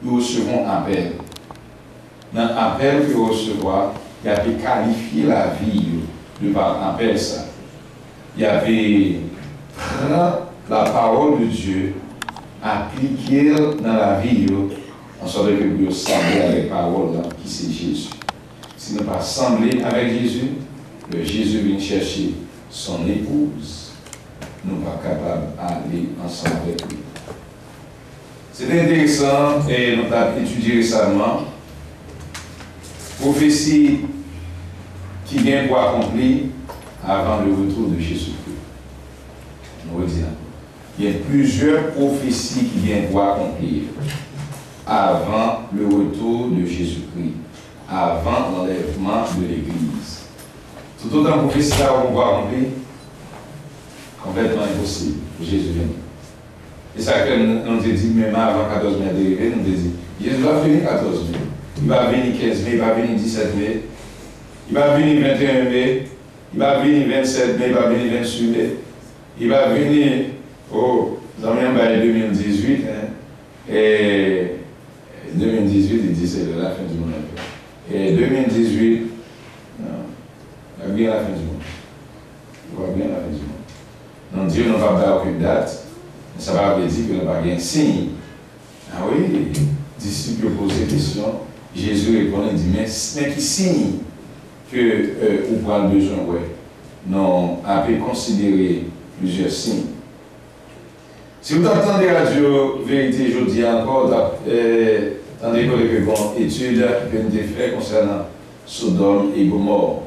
ils recevront appel. Dans l'appel qu'ils recevront, il y avait qualifié la vie de par appel ça. Il y avait prendre la parole de Dieu, appliquer dans la vie, en sorte que vous semblez avec la parole là, qui c'est Jésus. Si nous ne pas sembler avec Jésus, le Jésus vient chercher son épouse, nous ne sommes pas capables d'aller ensemble avec lui. C'est intéressant et nous avons étudié récemment prophétie qui vient pour accomplir avant le retour de Jésus-Christ. Nous redisons. Il y a plusieurs prophéties qui viennent pour accomplir avant le retour de Jésus-Christ, avant l'enlèvement de l'Église. Tout autant de prophéties là on va accomplir, complètement impossible. Jésus vient. Et ça que nous te dit, même avant 14 mai d'arriver, nous te dit, Jésus va venir 14 mai. Il va venir 15 mai, il va venir 17 mai, il va venir 21 mai, il va venir 27 mai, il va venir 28 mai, il va venir au 2018, hein, et 2018, il dit c'est la fin du monde. Et 2018, non, il va bien la fin du monde. Il va bien la fin du monde. Donc Dieu n'a pas fait aucune date, mais ça va dire que nous n'avons pas bien signe. Ah oui, les disciples posent des questions. Jésus répond et dit, mais qui signe que vous prenez besoin, ouais. Non, à peut considérer plusieurs signes. Si vous entendez Radio Vérité, je dis encore, dans des études que nous avons faites concernant Sodome et Gomorrhe.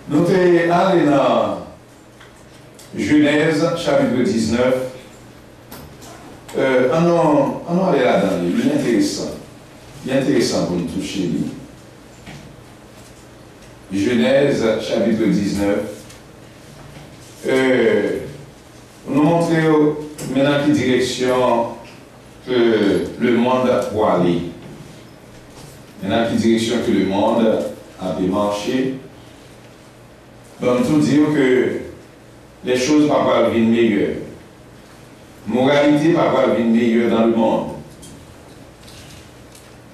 Nous sommes allés dans Genèse, chapitre 19. On va aller là-dedans, il est intéressant. Il est intéressant pour nous toucher. Genèse, chapitre 19. Nous montrer maintenant quelle direction que le monde doit aller. Maintenant quelle direction que le monde a pu marcher. Donc tout dire que les choses parfois viennent meilleures. Moralité parfois vient meilleure dans le monde.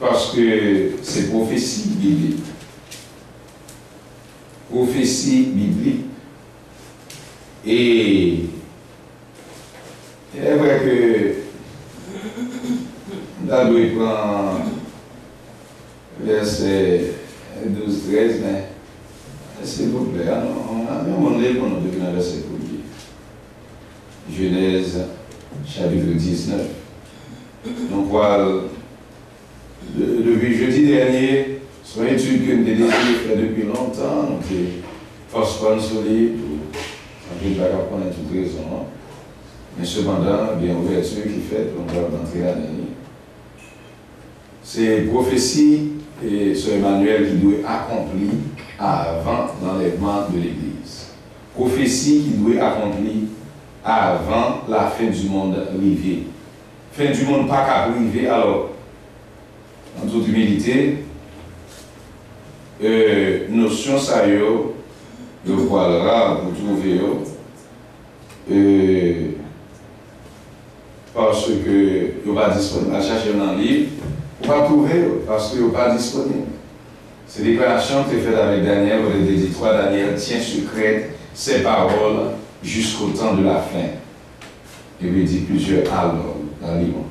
Parce que c'est prophétie biblique. Prophétie biblique. Et il est vrai que nous devons prendre verset 12-13, mais s'il vous plaît, on a mis mon livre pour nous donner un verset pour lui. Genèse, chapitre 19. Donc voilà, depuis jeudi dernier, sur une étude que nous avons fait depuis longtemps, donc force pas nous solide, on ne peut pas prendre toute raison. Mais cependant, il y a une ouverture qui fait, on va rentrer là-dedans. C'est prophétie et sur Emmanuel qui doit accomplir avant l'enlèvement de l'Église. Prophétie qui doit accomplir avant la fin du monde arrivée. Fin du monde pas qu'à arriver, alors, en toute humilité, notion ça y est, de voilà, pour trouver, parce que vous pas disponible. À chercher dans le livre, vous ne pas trouver parce que vous pas disponible. Ces déclarations que fait avec Daniel, vous avez dit 3 Daniel tient secrète ses paroles jusqu'au temps de la fin. Et lui dit plusieurs alors dans le livre.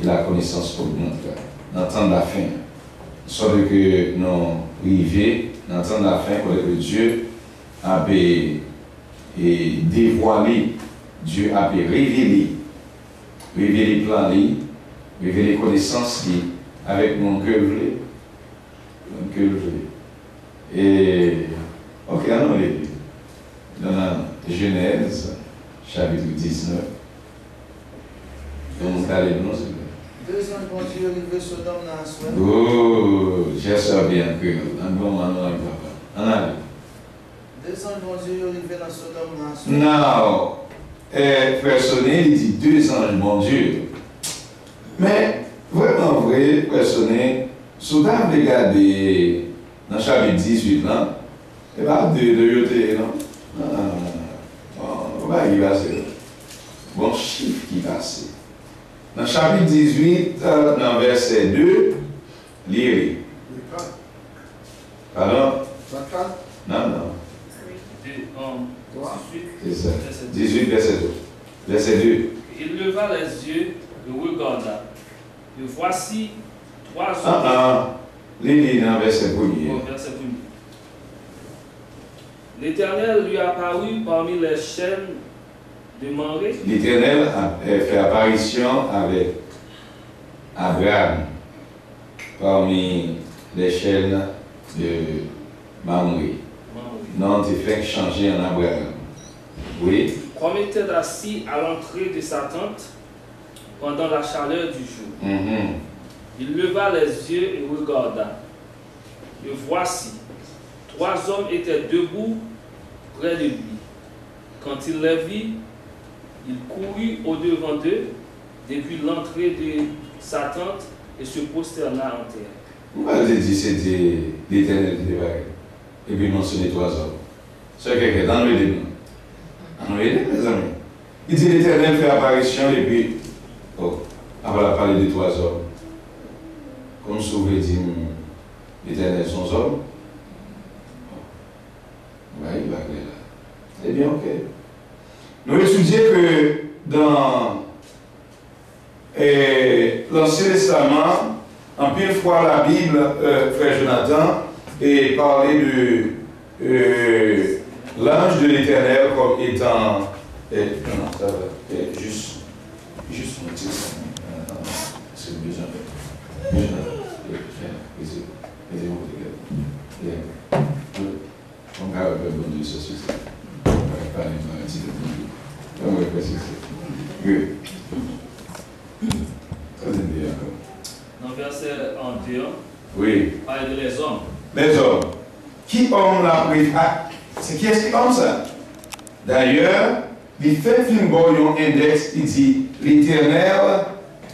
Et la connaissance pour nous dans le temps de la fin. Soit que nous arrivons dans le temps de la fin, que Dieu a dévoilé, Dieu a révélé plan, révéler connaissances avec mon cœur bleu. Mon cœur bleu. Et, ok, allons les dans Genèse, chapitre 19. Donc, allez-nous, s'il vous plaît. 2 ans bon Dieu, arrivé Sodome dans la soirée. Oh, j'espère bien que. Un bon moment, papa. En allez. 2 ans bon Dieu, arrivé dans Sodome dans la soirée. Non. Personnel, il dit 2 anges, mon Dieu. Mais, vraiment vrai, personnel, si vous avez regardé dans le chapitre 18, là, il n'y a pas de yoté, non? Non, il va passer. Bon chiffre qui passe. Dans le chapitre 18, dans verset 2, lire. Pardon? Non, non. C'est ça. 18, verset 2. Verset 2. Il leva les yeux et regarda. Et voici trois hommes. Lire dans verset 1er. Verset 1er. L'Éternel lui apparut parmi les chaînes de Mamré. L'Éternel a fait apparition avec Abraham parmi les chaînes de Mamré. Non, tu fais changer en Abraham. Oui. Comme était assis à l'entrée de sa tente pendant la chaleur du jour. Il leva les yeux et regarda. Et voici, trois hommes étaient debout près de lui. Quand il les vit, il courut au-devant d'eux depuis l'entrée de sa tente et se prosterna en terre. Pourquoi vous avez dit que c'était l'Éternel qui débarque? Et puis mentionner trois hommes. C'est quelqu'un dans le livre. Dans le livre, mes amis. Il dit l'Éternel fait apparition et puis, après la parler de trois hommes. Comme si vous voulez dire l'Éternel sont hommes. Oui, il va aller là. C'est bien, ok. Nous étudions que dans l'Ancien Testament, en pile fois la Bible, frère Jonathan, et parler de l'ange de l'Éternel comme étant. Non, ça va. Juste un petit ça. C'est le besoin. On va faire bon Dieu sur ça. On va parler de un petit peu. On va faire ça. Oui. Ça c'est bien. Dans le verset 1, oui. parle de les hommes. Les hommes. Qui ont la prise? C'est qui est-ce qui comme ça? D'ailleurs, il fait un bon index, il dit l'Éternel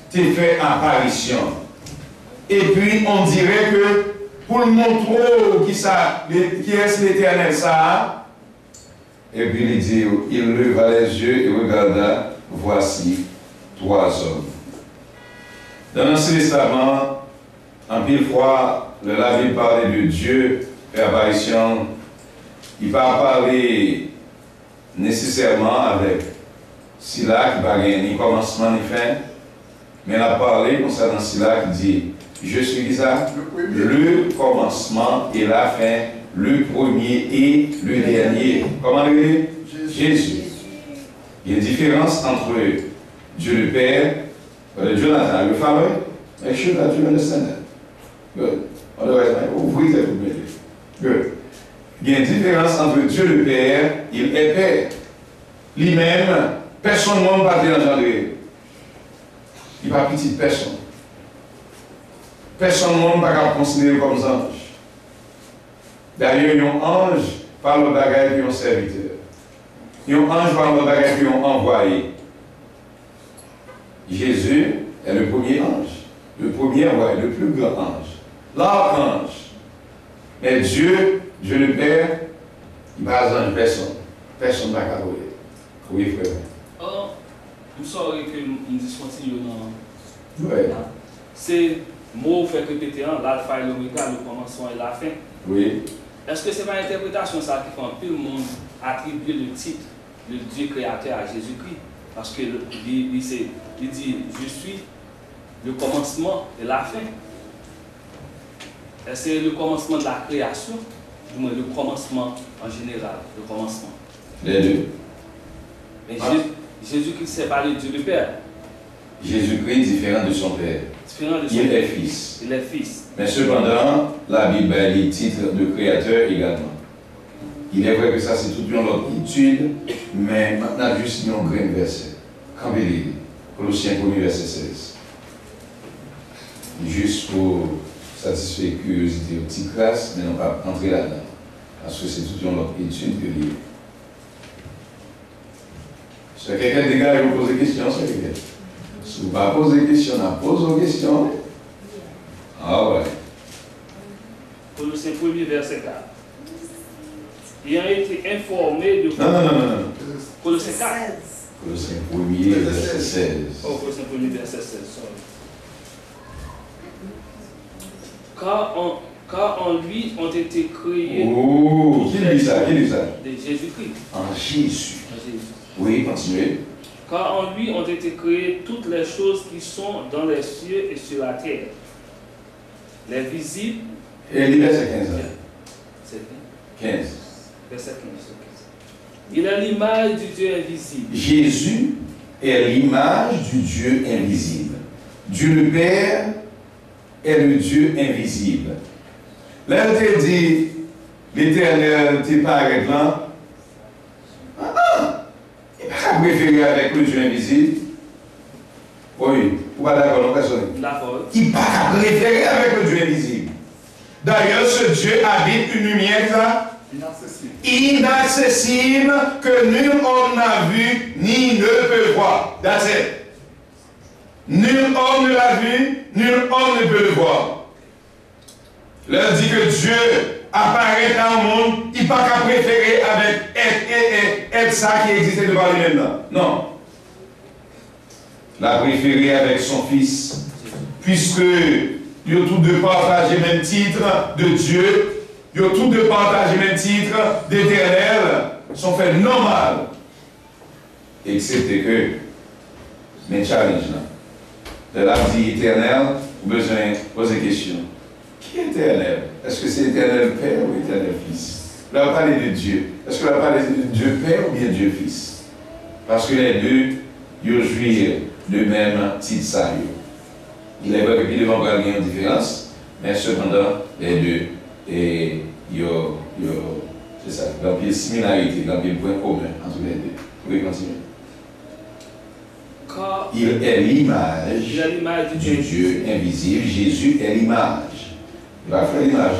t'a fait apparition. Et puis on dirait que pour le montrer qui est l'Éternel ça, et puis il dit, il leva les yeux et regarda, voici trois hommes. Dans l'Ancien Testament, en pile fois, le Bible parlait de Dieu, fait apparition, il ne va pas parler nécessairement avec Sila qui va gagner ni commencement ni fin, mais il a parlé concernant Sila qui dit, je suis Isaac, le commencement et la fin, le premier et le dernier. Comment le dire? Jésus. Il y a une différence entre Dieu le Père, Jonathan, le fameux, make sure that you understand that. Good. Otherwise, ouvrez cette bouche. Good. Il y a une différence entre Dieu le Père, il est Père. Lui-même, personne ne va pas engendrer. Il ne va pas petit personne. Personne ne va pas considérer comme ange. D'ailleurs, un ange parle de bagaille qui ont serviteur. Un ange parle de bagaille qui ont envoyé. Jésus est le premier ange, le premier envoyé, le plus grand ange, l'archange. Mais Dieu le Père, il ne va pas personne. Personne ne va pas parler. Oui, frère. Or, vous saurez que nous discontinuons dans. Oui. C'est mot fait répéter l'alpha et l'oméga, le commencement et la fin. Oui. Est-ce que c'est pas l'interprétation ça qui fait un peu le monde attribuer le titre de Dieu créateur à Jésus-Christ? Parce que il dit, je suis le commencement et la fin. C'est le commencement de la création, du moins le commencement en général, le commencement. Les deux. Mais Jésus-Christ, c'est pas le Dieu le Père. Jésus-Christ est différent de son Père. Il est fils. Il est fils. Mais cependant, la Bible a les titres de créateur également. Il est vrai que ça, c'est toute une autre étude, mais maintenant, juste un grand verset. Quand il est Colossiens 1er verset 16. Juste pour satisfaire la curiosité aux petites classes, mais non pas entrer là-dedans. Parce que c'est toute une autre étude que lui. Si quelqu'un des gars, il vous pose des questions, c'est quelqu'un. Si vous ne posez des questions, on pose vos questions. Ah ouais. Colossiens 1er verset 4. Ayant été informé de. Non. Colossiens 4. Colossiens 1er, verset 16. Oh, Colossiens 1er, verset 16. Sorry. Car en lui ont été créés. Oh, qui dit ça? Qui dit ça? De Jésus-Christ. En Jésus. En Jésus. Oui, continuez. Car en lui ont été créées toutes les choses qui sont dans les cieux et sur la terre. Les visibles. Et lis verset 15. C'est 15. verset 15. Il est l'image du Dieu invisible. Jésus est l'image du Dieu invisible. Dieu le Père est le Dieu invisible. Là, il te dit, l'Éternel t'est pas avec là. Il n'a pas préféré avec le Dieu invisible. Oui, vous pas d'accord, non, personne. D'accord. Il n'a pas préféré avec le Dieu invisible. D'ailleurs, ce Dieu habite une lumière là. Inaccessible, que nul homme n'a vu, ni ne peut voir. That's it. Nul homme ne l'a vu, nul homme ne peut le voir. Leur dit que Dieu apparaît dans le monde, il n'a pas qu'à préférer avec être ça qui existait devant lui-même là. Non. L'a préféré avec son Fils, puisque ils ont tous deux partagé le même titre de Dieu. Ils ont tous deux partagé le même titre d'Éternel, sont faits normal. Excepté que, mais challenge là. De là, dit Éternel, vous avez besoin de poser une question. Qui est Éternel? Est-ce que c'est Éternel Père ou Éternel Fils? Là, on parle de Dieu. Est-ce que là, on parle de Dieu Père ou bien Dieu Fils? Parce que les deux, ils jouent le même titre ça. Il est vrai qu'il devant avoir une différence, mais cependant, les deux. Et c'est ça, il y a une similarité, il y a un point commun entre les deux. Vous pouvez continuer. Il est l'image du Dieu invisible. Jésus est l'image. Il va faire l'image.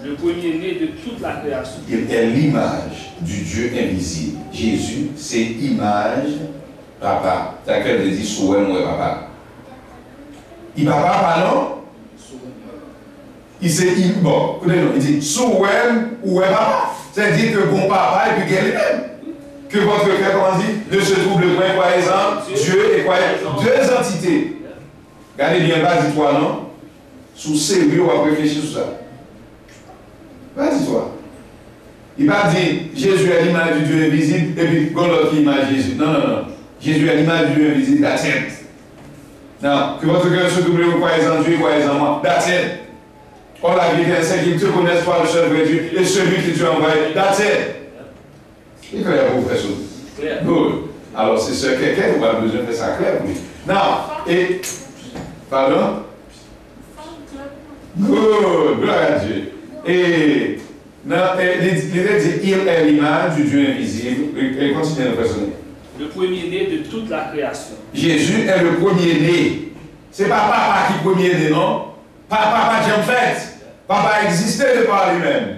Le premier-né de toute la création. Il est l'image du Dieu invisible. Jésus, c'est image papa. C'est à quel dit souhait moi papa. Il va papa non? Il dit souhait ou papa. C'est-à-dire que bon papa et puis qu'elle est même. Que votre cœur, comment dit, ne se trouble point, par exemple, Dieu et quoi? Deux entités. Regardez bien, vas-y toi, non? Sous sérieux, on va réfléchir sur ça. Vas-y toi. Il va dire, Jésus est l'image du Dieu invisible, et puis, l'autre qui image Jésus. Non, non, non. Jésus est l'image du Dieu invisible, that's it. Non, que votre cœur se trouble point, par exemple, Dieu et quoi, moi, that's it. On l'a dit, c'est qu'il te connaisse toi, le seul vrai Dieu, et celui qui tu envoie, that's it. C'est clair pour vous, professeur. Clair. Good. Alors, c'est ce quelqu'un, vous avez besoin de faire ça clair pour lui. Non, et. Pardon? Good. Gloire à Dieu. Et. Non, l'idée dit il est l'image du Dieu invisible. Et continuez de raisonner. Le premier-né de toute la création. Jésus est le premier-né. Ce n'est pas papa qui est premier-né, non? Papa, j'ai en fait. Papa existait de par lui-même.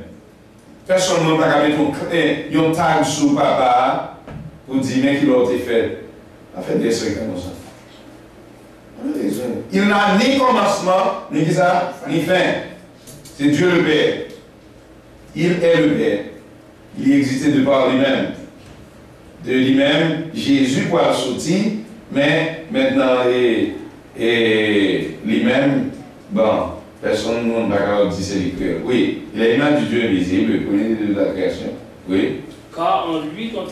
Personne n'a pas mettre un tag sur papa pour dire mais qu'il a été fait. A fait des trucs comme ça. Il n'a ni commencement, ni ça, ni fin. C'est Dieu le Père. Il est le Père. Il existait de par lui-même. De lui-même, Jésus pour sortir, mais maintenant, lui-même, bon. Personne ne va pas dire c'est l'écriture. Oui, il est l'image du Dieu invisible, le premier de la création. Oui. Car en lui ont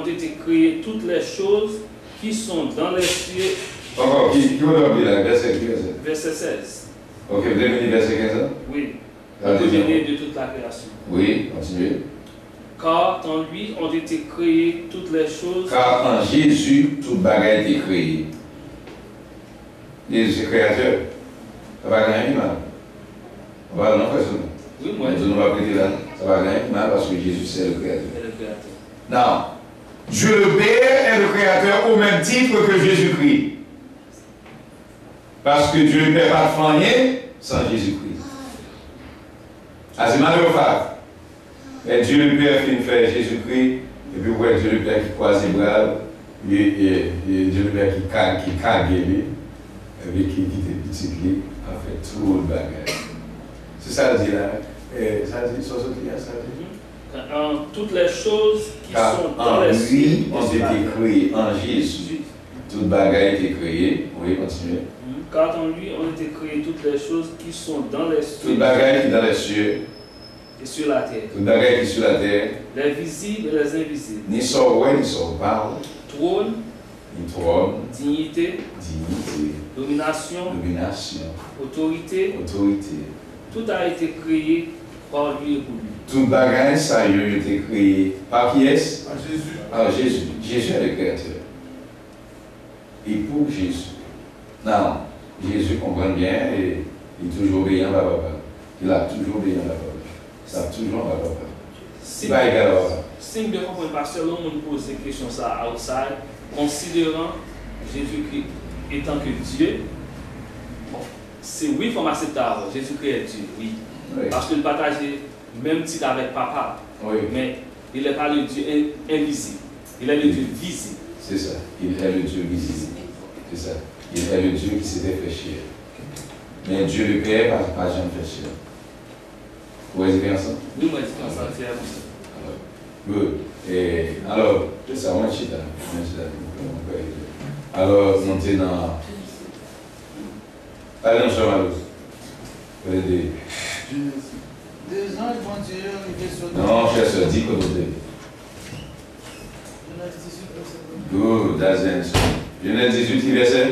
été créées toutes les choses qui sont dans les cieux. Encore, qui va dire là? Verset 15. Verset 16. Ok, vous avez mis verset 15? Oui. Le premier de toute la création. Oui, continuez. Car en lui ont été créées toutes les choses. Car en Jésus, toute bagarre a été créée. Jésus est créateur. Ça va gagner mal. On va non personne. Oui, moi. Nous va prêter là. Ça va gagner mal parce que Jésus c'est le créateur. C'est le créateur. Non. Dieu le Père est le créateur au même titre que Jésus-Christ. Parce que Dieu ne peut pas faire rien sans Jésus-Christ. Ah, c'est malheureux. Et Dieu le Père qui fait Jésus-Christ, et puis ouais, Dieu le Père qui croise les bras, et Dieu le Père qui cague lui, et puis qui était petit lui. En fait, tout le bagage. C'est ça le dit là. Ça dit, ça dit. Toutes les choses qui Car sont dans en les lui cieux ont et sur la été terre. créés, en Jésus, toute bagaille a été créée. Oui, continuez. Car en lui ont été créées toutes les choses qui sont dans les cieux Toute bagaille qui est dans les cieux, et sur la terre, toute bagaille qui est sur la terre, les visibles et les invisibles, ni sort ouais, ni sort parle, trône, ni trône, dignité, dignité, domination, domination, autorité, autorité. tout a été créé par lui et pour lui. Toute bagaille, ça a été créé par qui est-ce? Par Jésus. Par Jésus. Jésus est le créateur. Et pour Jésus. Non, Jésus comprend bien et il est toujours obéissant à papa. Il a toujours obéissant à papa. Ça a toujours à papa. C'est pas égal à papa. Si je bien comprends, pasteur, l'homme me pose des questions ça outside, considérant Jésus-Christ étant que Dieu, bon, c'est oui, il faut m'accepter avant. Jésus-Christ est Dieu, oui. Oui. Parce qu'il partageait même titre avec papa, Oui. mais il n'est pas le Dieu invisible, il est le Dieu visible. C'est ça. Il est le Dieu visible. C'est ça. Il est le Dieu qui s'était fait chair. Mais Dieu le Père n'a pas jamais fait chair. Vous voyez bien ça? Nous, moi, je dis ensemble, c'est Good. Et alors, ça, moi, je suis là. Alors, montez dans. Allez dans Chamalou. Vous allez dire. 2 anges, bon Dieu, arrivé sur Non, cher soeur, dis quoi vous Genèse 18, verset 1. Good, that's the answer. Genèse 18, verset?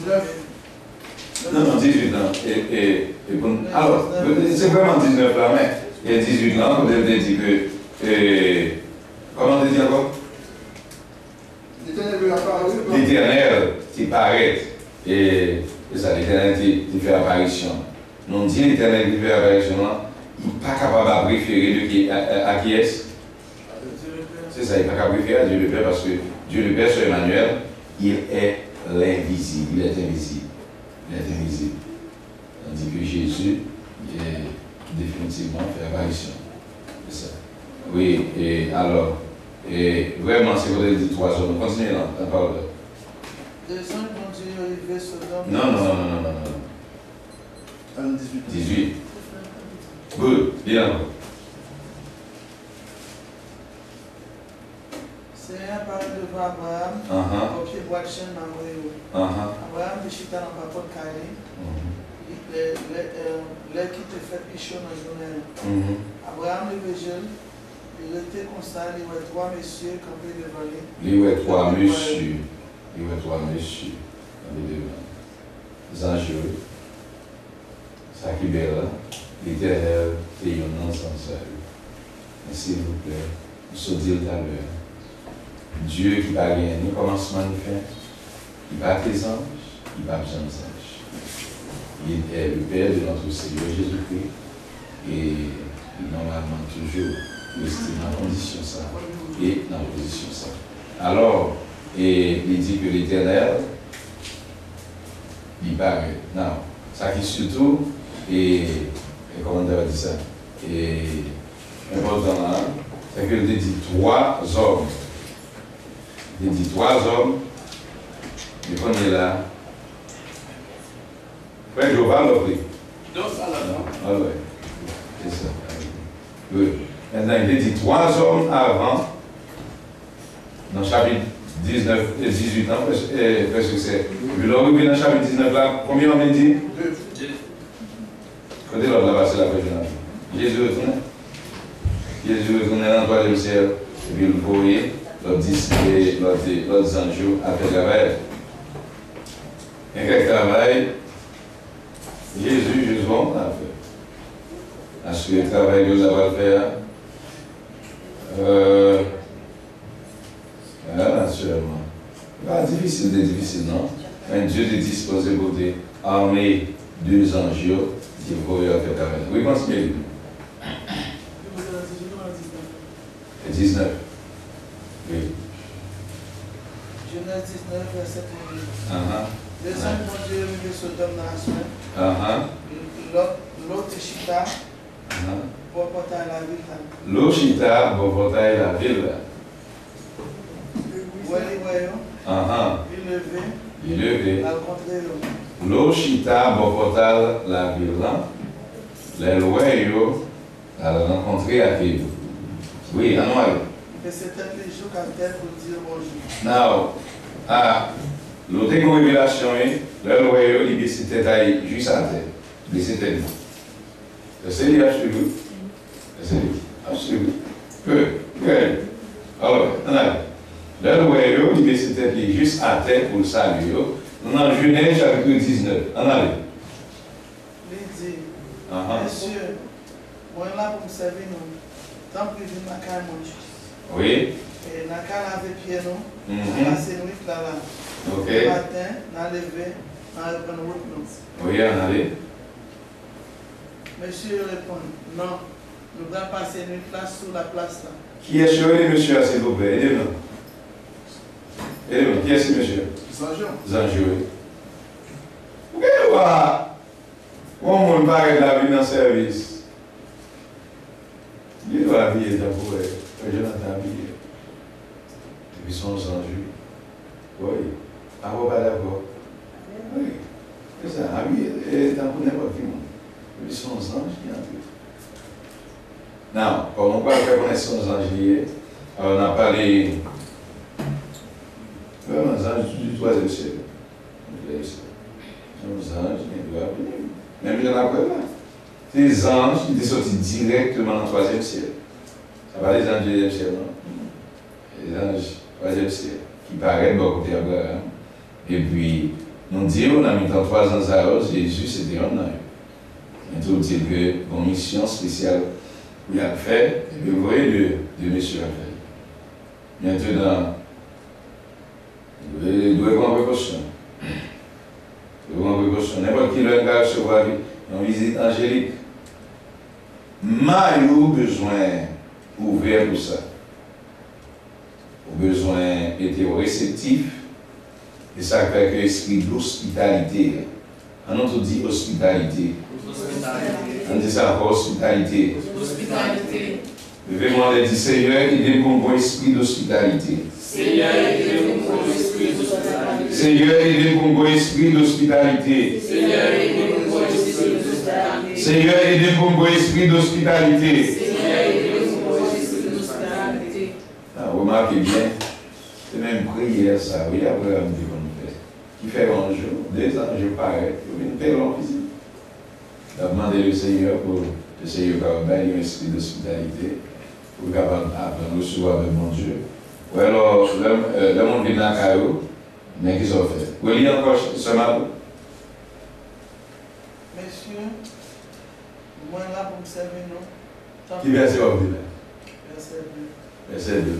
19. Non, non, 18 ans. Alors, c'est vraiment 19 là, mais il y a 18 ans, vous avez dit que. Comment on dit encore? L'Éternel lui apparut. L'Éternel qui paraît. Et ça, l'Éternel qui fait apparition. Nous on dit l'Éternel qui fait apparition, il n'est pas capable de préférer à qui est-ce? C'est ça, il n'est pas capable de préférer à Dieu le Père parce que Dieu le Père sur Emmanuel, il est l'invisible, il est invisible. Il est invisible. Tandis que Jésus, il est définitivement fait apparition. C'est ça. Oui, et alors, et vraiment, c'est vous avez dit 3 hommes. Continuez là, la parole. 2 anges, bon Dieu, arrivé sur l'homme. Non. 18. 18. Good, bien. Seigneur parle devant Abraham, au pied de bois de chêne, Abraham, de chita dans la porte carrée, l'air qui te fait pichon dans la journée. Abraham le végèle, il était constant, il y avait 3 messieurs campés devant lui. Il y avait 3 messieurs. Il y avait 3 messieurs. Les anges, ça qui est belle, l'Éternel, et il y a un ensemble. Mais s'il vous plaît, nous sommes dit tout à l'heure. Dieu qui va gagner ni commencement ni fin, il va tes anges, il va besoin des anges. Il est le Père de notre Seigneur Jésus-Christ et normalement toujours rester dans la condition ça et dans la position ça. Alors, et il dit que l'Éternel, il paraît. Non, ça qui surtout, et comment on va dire ça, et important là, c'est que il dit 3 hommes. Il dit 3 hommes, le premier là, frère Jovan l'a pris. Ah ouais, c'est ça. Oui. Maintenant, il dit 3 hommes avant, dans le chapitre 19 et 18 ans, presque c'est. Puis là, dans le chapitre 19 là, combien on dit? 2. Côté l'autre là-bas, c'est la présidente. Jésus retourne. Jésus retourne dans le 3e ciel, et puis il voyait. L'autre anges a fait travail. Et quel travail, Jésus a fait. Est-ce que le travail que nous avons fait, naturellement, pas difficile, non? Mais Dieu est disposé pour armer 2 anges qui vont faire travail. Oui, continuez. 19. Oui. Genèse 19, verset 1. Les anges vont Dieu arriver Sodome dans la semaine. L'autre chita pour porter la ville. L'eau chita pour porter la ville. Il levé. L'eau chita pour porter la ville. Les loyaux à rencontrer à vivre. Oui, en noir. Baisser tête les jours à terre pour dire bonjour. Non. Ah, l'autre révélation, là, le royaume, il baisse tête juste à terre. Baisse tête. C'est lui, absolument. C'est lui, absolument. Alors, là, le royaume, il baisse tête juste à terre pour le salut. Nous en Genèse chapitre 19. En allez. Il dit, Monsieur, moi là pour me servir nous. Tant que je n'ai qu'à manger. Oui. Et n'a qu'à laver pied nous. Passer nuit là. Ok. Le matin, n'a levé, n'a repris route nous. Oui, en allez. Monsieur répond, non. Nous allons passer nuit là sous la place là. Qui est chez monsieur, s'il vous plaît? Aidez-nous. Aidez-nous. Qui est ce monsieur? Zanjou. Zanjou. Vous voyez voir, comment on parle de la vie dans le service? Il doit habiller d'abord, je l'entends habiller. Depuis son Zanjou. Oui. Ah, vous pas d'accord? Oui. C'est ça, habiller, et dans n'importe qui. Depuis son Zanjou, il y a un peu. Non, on va faire connaissance d'Angelier. On a parlé vraiment des anges du 3e siècle. Les anges, ils doivent venir. Même je n'en connais pas. Ces anges, ils étaient sortis directement dans le 3e siècle. Ça va les anges du 2e siècle, non? Les anges du 3e siècle, qui paraissent beaucoup côté Abraham. Et puis, nous disons, on a mis dans 3 ans à l'heure, Jésus, c'était un ange. Et tout dit que, une mission spéciale. Il a fait, et vous voyez de monsieur a fait. Maintenant, vous devez prendre précaution. Vous devez prendre précaution. N'importe qui va recevoir une visite angélique. Mais il a besoin ouvert pour ça. Il a besoin d'être réceptif. Et ça fait que l'esprit d'hospitalité. On entend dire hospitalité. On dit ça encore, hospitalité. Hospitalité. Je vais demander à Seigneur, aidez-moi pour un bon esprit d'hospitalité. Seigneur, aidez-moi pour un bon esprit d'hospitalité. Seigneur, aidez-moi pour un bon esprit d'hospitalité. Seigneur, aidez-moi pour un bon esprit d'hospitalité. Seigneur, aidez-moi pour un bon esprit d'hospitalité. Seigneur, aidez-moi pour un bon esprit d'hospitalité. Ah, remarquez bien, c'est même prière ça, oui, après on dit qu'on fait. Qui fait un jour, 2 ans, je parais, il une paix en visite. Demandez le Seigneur pour le Seigneur capable un esprit d'hospitalité pour capable de recevoir avec mon Dieu. Ou alors, le monde vient à Caillou, mais qu'ils ont fait. Vous lisez encore ce matin? Monsieur, moi là pour me servir nous. Qui verset vous dit là? Verset 2. Verset 2.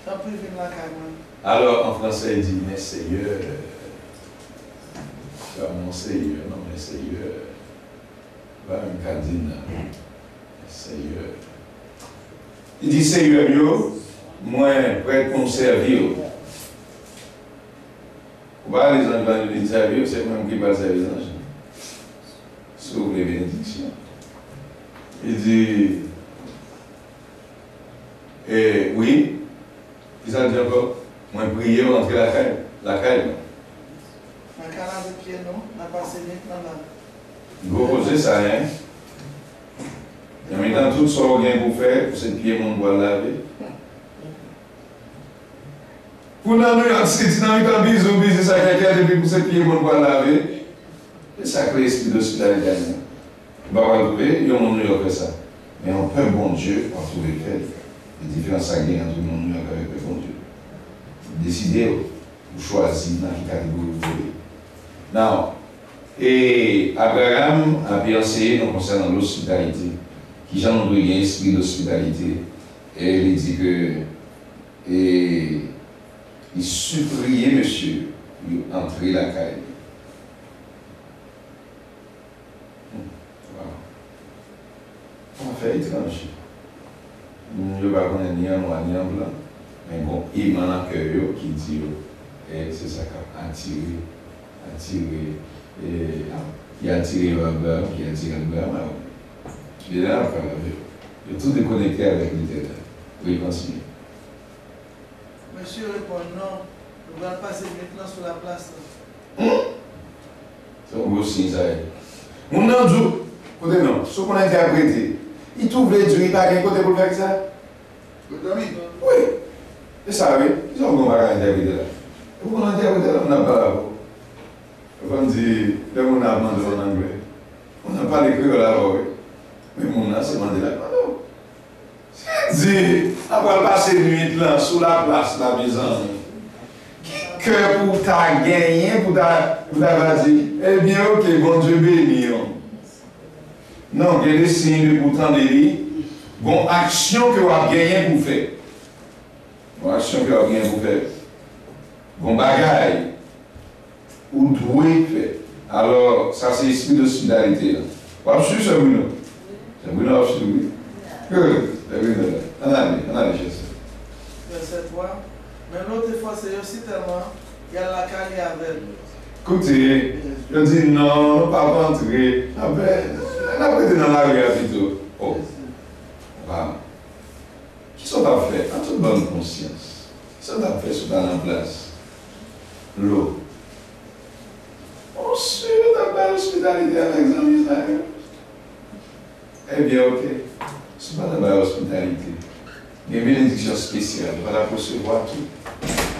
Tant pis, viens là, Caillou. Alors, en français, il dit, mais Seigneur, mon Seigneur, non, mais Seigneur, va un cardinal, Seigneur. Il dit, Seigneur, moi, prêt pour me servir. Vous voyez, les anges vont nous servir, c'est moi qui va servir les anges. Sauf les bénédictions. Il dit, oui, ils ont dit encore, moi, prier, rentrer la caille. On a lavé pied, non? On a passé maintenant là. Vous posez ça, hein? Et maintenant, tout ce qu'on vient pour faire, pour cette pied, on doit laver. Pour nous, si tu n'as pas bisou, ça quelqu'un depuis pour cette pied, on doit laver. C'est ça que l'esprit d'hospitalité. On va trouver, il y a un monde qui fait ça. Mais on peut, bon Dieu, en trouver fait. Les différences à gagner entre le monde avec le bon Dieu. Décidez, vous choisissez dans quelle catégorie vous voulez. Non. Et Abraham a bien enseigné concernant l'hospitalité. Qui j'en ai un esprit d'hospitalité. Et il dit que il suppliait monsieur d'entrer la caille. On fait étrange. Je ne vais pas connaître ni en noir ni en blanc. Mais bon, il m'en a que qui dit, et c'est ça qui a attiré, qui a attiré le beurre, qui a attiré le beurre. Il est là, il est tout déconnecté avec l'Éternel. Oui, continue. Monsieur répond non, nous allons passer maintenant sur la place. C'est un beau signe, ça. Mon nom, écoutez, non, ce qu'on a interprété, Il trouve les dieux, il n'a pas côté pour faire ça. Oui. C'est ça, oui. Ils ont un bagage interprété là. Et pour l'interpréter là, on n'a pas là. On dit, le monde a demandé en anglais. On n'a pas l'écrit là, oui. Mais mon nom, c'est Mandela. Non. C'est après passer nuit là, sous la place, la maison. Qui cœur pour ta gagner, pour ta dire, eh bien, ok, bon Dieu béni. Non, il y a des signes pour t'en délire. Bon, action que vous avez gagné pour faire. Bon, action que vous avez gagné pour faire. Bon, bagaille. Ou devez faire. Alors, ça, c'est l'esprit de solidarité. Vous avez su, c'est Bruno. C'est Bruno, vous avez su, oui. C'est Bruno. On a les gestes. Verset 3. Mais l'autre fois, c'est aussi tellement, il y a la caille avec. Écoutez, je dis non, pas rentrer. Après, on a prêté dans la rue plutôt. Oh. Wow. Qui sont à faire en toute bonne conscience? Qui sont à faire sur la place? L'eau. On suit la hospitalité avec les amis. Eh bien, ok. Ce n'est pas la hospitalité. Il y a une bénédiction spéciale. On va la recevoir tout.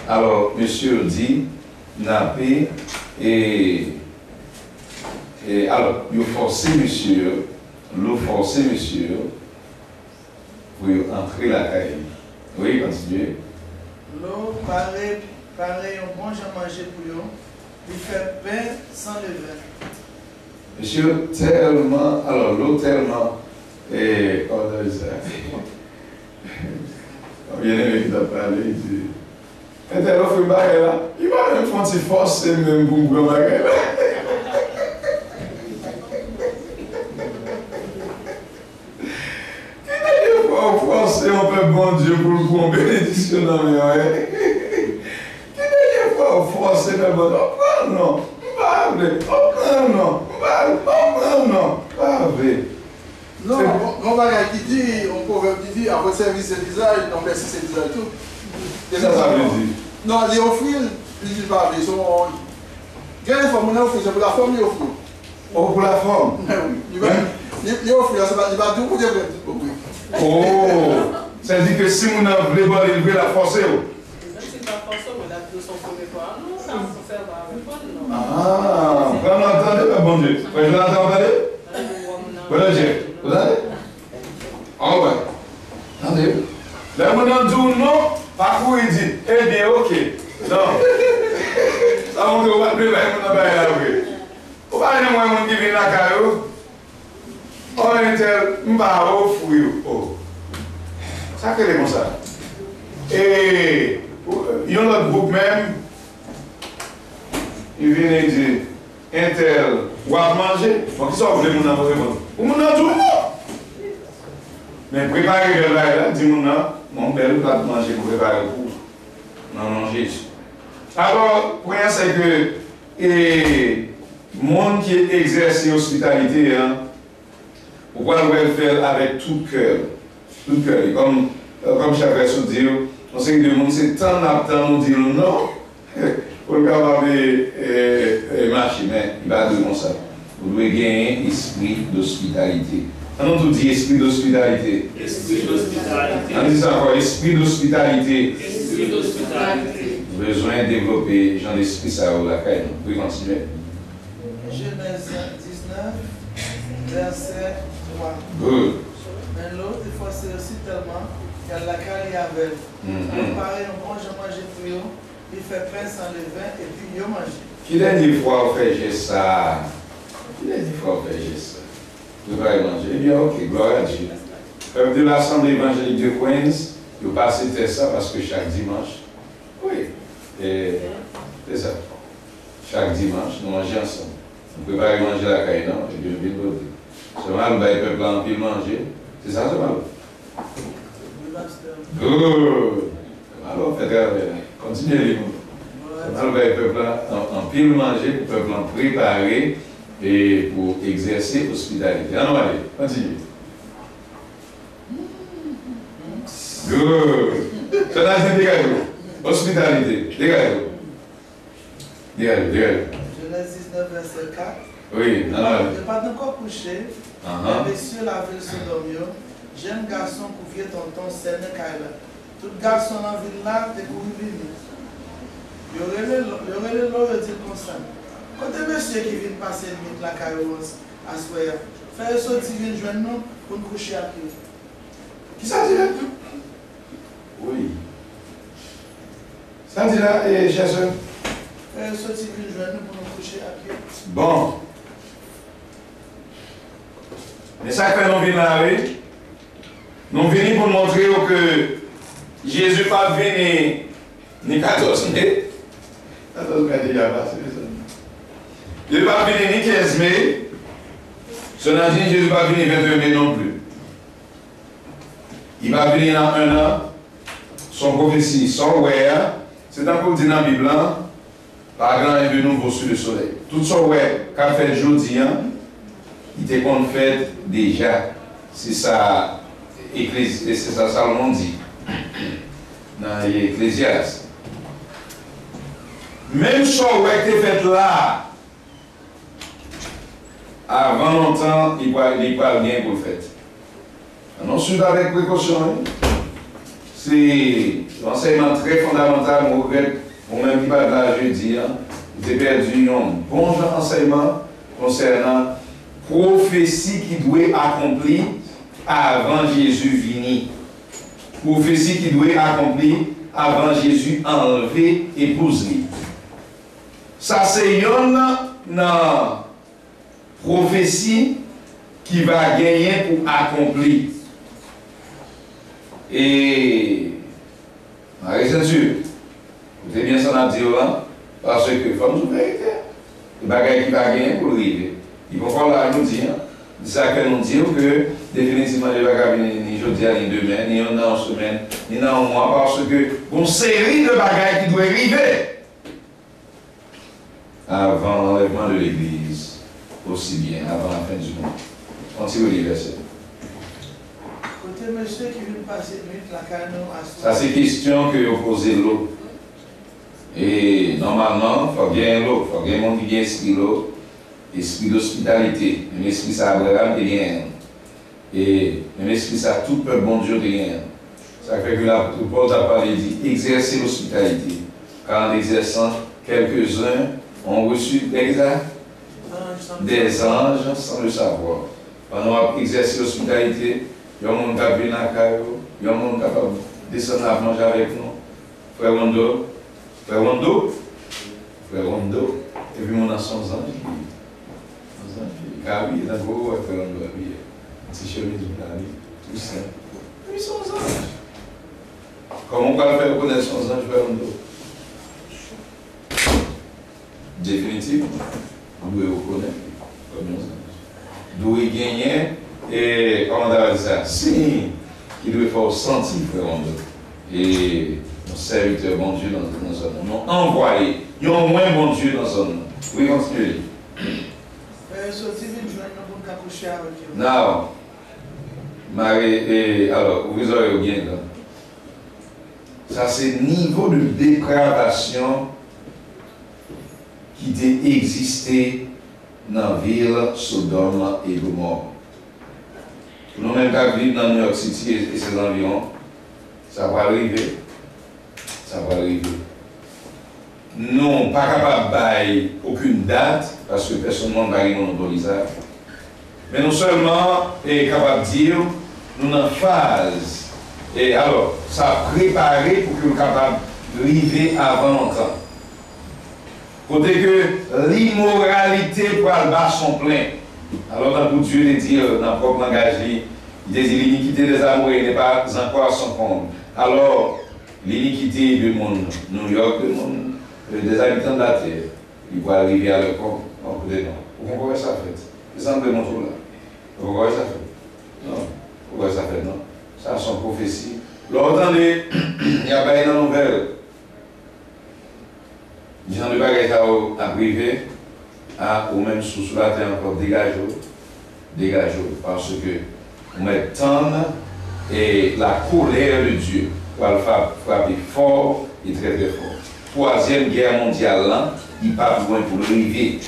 Alors, monsieur dit, nappé et alors, il forcé monsieur, l'eau forcé monsieur, pour entrer la caille. Oui, continuez. L'eau paraît un bon à manger pour eux. Il fait pain sans levain. Monsieur, tellement, alors l'eau tellement, et comment on dit ça? Il y a un mec qui t'a parlé, il dit, et t'es là, il va même faire une force même pour me faire là. Forcer un peu bon Dieu pour le prendre bénédiction dans mes oreilles. Qui n'est pas forcer le bon Dieu? Oh non, pas vrai. Oh non, pas vrai. Non, on va qui dit, on proverbe qui dit, après service et visage, non, merci c'est visage tout. Ça veut dire? Non, les offrir, ils disent pas, ils sont. Quelle forme on a offert? C'est pour la forme, ils offrent. Oh, pour la forme? Oui. Ils offrent, il va tout pour dire. Oh, ça veut dire que si on a voulu il veut la forcer. C'est pas forcément, mais la de son premier fois. Non, ça se fait pas avec moi, non. Ah, vous entendez, bon Dieu? Vous l'entendez? Voilà, Dieu. Vous entendez? Ah ouais. Attendez. Là, on a dit non, par contre, il dit, eh bien, ok. Non. Ça montre qu'on va plus là, on va là, oui. Vous parlez de moi, mon qui vient là, carreau. On est tel, m'a offert. Oh. Ça, qu'est-ce que c'est ça? Et il y a un autre groupe même, il vient et dit, Intel, ou à manger. Bon, qui sont vous voulez mon nom? Vous m'en avez tout. Mais préparez le là, dis mon bel plat de manger pour préparer pour manger. Alors, pour rien, c'est que le monde qui exerce l'hospitalité, pourquoi on va le faire avec tout cœur? Tout cœur. Comme chaque personne dit, on sait que le monde, c'est tant d'abord nous dire non. Pour le capable de marcher, mais il va dire comme ça. Vous devez gagner un esprit d'hospitalité. On nous dit esprit d'hospitalité. Esprit d'hospitalité. On dit ça encore, esprit d'hospitalité. Esprit d'hospitalité. Besoin de développer Jean d'esprit ça au la caille. Vous pouvez continuer. Genèse 19, verset 3. Good. Mais l'autre fois, c'est aussi tellement qu'il y a la caille avec. Pareil, un bon je mange pour eux. Il fait pain sans levain et puis il mange. Qui l'a dit fois on fait ça? Qui l'a dit fois on fait ça? Vous allez manger. Eh bien, ok, gloire à Dieu. De l'Assemblée évangélique de Queens, vous passez ça parce que chaque dimanche, oui, c'est ça. Chaque dimanche, nous mangeons ensemble. On ne peut pas manger la caille, non, et Dieu vient de l'autre. Seulement, le peuple en pile manger. C'est ça, c'est mal. Good. Alors, faites continuez les mots. C'est mal, le peuple en pile manger, pour le peuple en préparer et pour exercer l'hospitalité. Allons, allez, continuez. Good. Ça n'a pas dégagé. Hospitalité. Dégagez. Dégagez. Genèse 19, verset 4. Oui, non, non. Il n'est pas encore couché. Les messieurs lavaient le Sodome. jeune garçon pour vieux tonton, c'est un carré. Tout garçon dans la ville là, t'es couru venir. Il y aurait l'eau dit comme ça. Quand tu monsieur qui vient passer vite la carrosse à ce moment, faire sortir une jeune nous pour nous coucher à pied. Qui ça dit là? Oui. Ça dit là, et chers soeurs? Faire sortir une jeune nous pour nous coucher à pied. Bon. Mais ça fait nous venir là, oui. Nous venons pour montrer que Jésus n'est pas venu ni 14 mai. 14 mai déjà passé. Il n'est pas venu ni 15 mai. Cela dit, Jésus n'est pas venu 21 mai non plus. Il va venir dans un an. Son prophétie, son ouais, c'est encore dit dans la Bible, par grand et de nouveau sur le soleil. Tout son ouais qu'a fait aujourd'hui, il était qu'on fait déjà. C'est ça, c'est ça Salomon dit dans l'Ecclésiaste. Même son ouais qui est fait là, avant longtemps, il va bien pour le faire. Non, suivez avec précaution. C'est un enseignement très fondamental, moi-même qui parle là jeudi, j'ai perdu un bon enseignement concernant prophétie qui doit accomplir avant Jésus venir. Prophétie qui doit accomplir avant Jésus enlever épouse. Ça c'est une prophétie qui va gagner pour accomplir. Et la raison sûre, vous avez bien ça à dire là, parce que comme vous vérité, les bagages qui va gagner pour arriver. Il faut falloir nous dire, ça que nous dire que définitivement les bagages ni aujourd'hui, ni demain, ni dans une semaine, ni dans un mois, parce que une série de bagages qui doit arriver avant l'enlèvement de l'Église, aussi bien avant la fin du monde. Continuez les versets. Côté monsieur qui vient passer nuit la canon à ça c'est question que vous posez l'eau. Et normalement, il faut bien l'eau, il faut bien monde qui vient esprit l'eau, esprit d'hospitalité, même esprit ça Abraham qui vient. Et même esprit ça tout peuple bon Dieu qui vient. Ça fait que l'apôtre Paul a parlé dit exercer l'hospitalité. Car en exerçant, quelques-uns ont reçu des anges sans le savoir. Pendant qu'on exerce l'hospitalité, il y a un monde qui a vu dans la caille, il y a un monde qui a descendu à manger avec nous. Frère Rondo, et puis mon ancien ange, car oui, il y a un gros frère Rondo, c'est chez lui, tout ça. Ils sont anges. Comment on va faire reconnaître son ange, frère Rondo? Définitivement, on doit reconnaître comme nos anges. D'où il gagne, et comment on va dire ça? Si, il doit faire sentir, frère Rondo. Et nos serviteurs, bon Dieu, dans son nom. Nous avons envoyé, ils ont moins bon Dieu dans son nom. Oui, continuez. Non. Marie, alors, vous aurez bien là. Ça, c'est le niveau de dépravation qui existait dans la ville Sodome et Gomorrhe. Nous-mêmes qui vivons dans New York City et ses environs, ça va arriver. Ça va arriver. Nous ne sommes pas capables de bailler aucune date parce que personne ne va monopoliser. Mais nous seulement sommes capables de dire nous sommes en phase. Et alors, ça a préparé pour que nous soyons capables d'arriver avant longtemps. Côté que l'immoralité pour le bas sont pleins. Alors, dans Dieu de dire dans le propre langage, il dit l'iniquité des amours n'est pas encore sans compte. Alors, l'iniquité du monde, New York, du monde, des habitants de la terre, ils vont arriver à leur compte. Vous comprenez ça fait? C'est simplement tout là. Vous comprenez ça fait? Non. Vous comprenez ça fait? Non. Ça, c'est une prophétie. L'autre, attendez, il y a pas une nouvelle. Les gens de bagages à privé, ou même sous la terre encore dégagez. Parce que on met tant et la colère de Dieu pour le frapper fort et très très fort. Troisième guerre mondiale, là, il n'est pas besoin pour le river.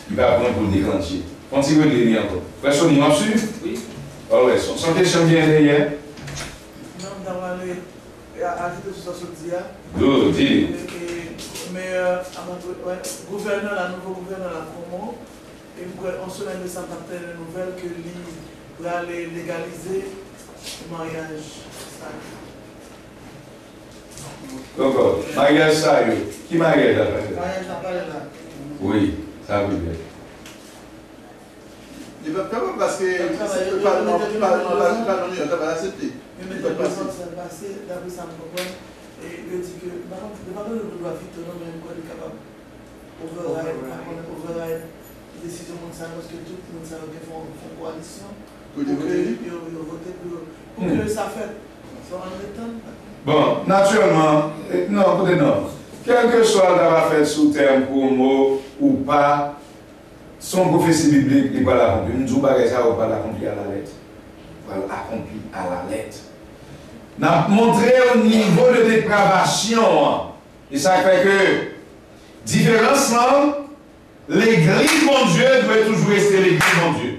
Il n'est pas besoin pour le déclencher. Continuez de lire encore. Personne n'y a su? Oui. Oh ouais, son question vient derrière. Non, d'avoir ajouté sur ce dia. Good, dis. Mais gouverneur, la nouveau gouverneur, la Como, et on se met de sa partie de nouvelle que lui va aller légaliser le mariage. D'accord. Mariage ça, qui mariage là? Mariage n'a pas là. Oui, ça veut dire. Il va pas parce que le Parlement va l'accepter. Mais maintenant, ça va passer, d'après ça, me comprend. Et il dit que le Parlement doit vite, non, mais il est capable. Override, décision mondiale, parce que tout le monde sait qu'ils font coalition. Pour que ça fait. Bon, naturellement, non, peut-être non. Quel que soit d'avoir fait sous terme pour mot ou pas, son prophétie biblique n'est pas l'accompli. Nous ne disons pas que ça va pas l'accomplir à la lettre. Va l'accomplir à la lettre. Nous avons montré au niveau de dépravation. Et ça fait que, différence, l'église, mon Dieu, doit toujours rester l'église, mon Dieu.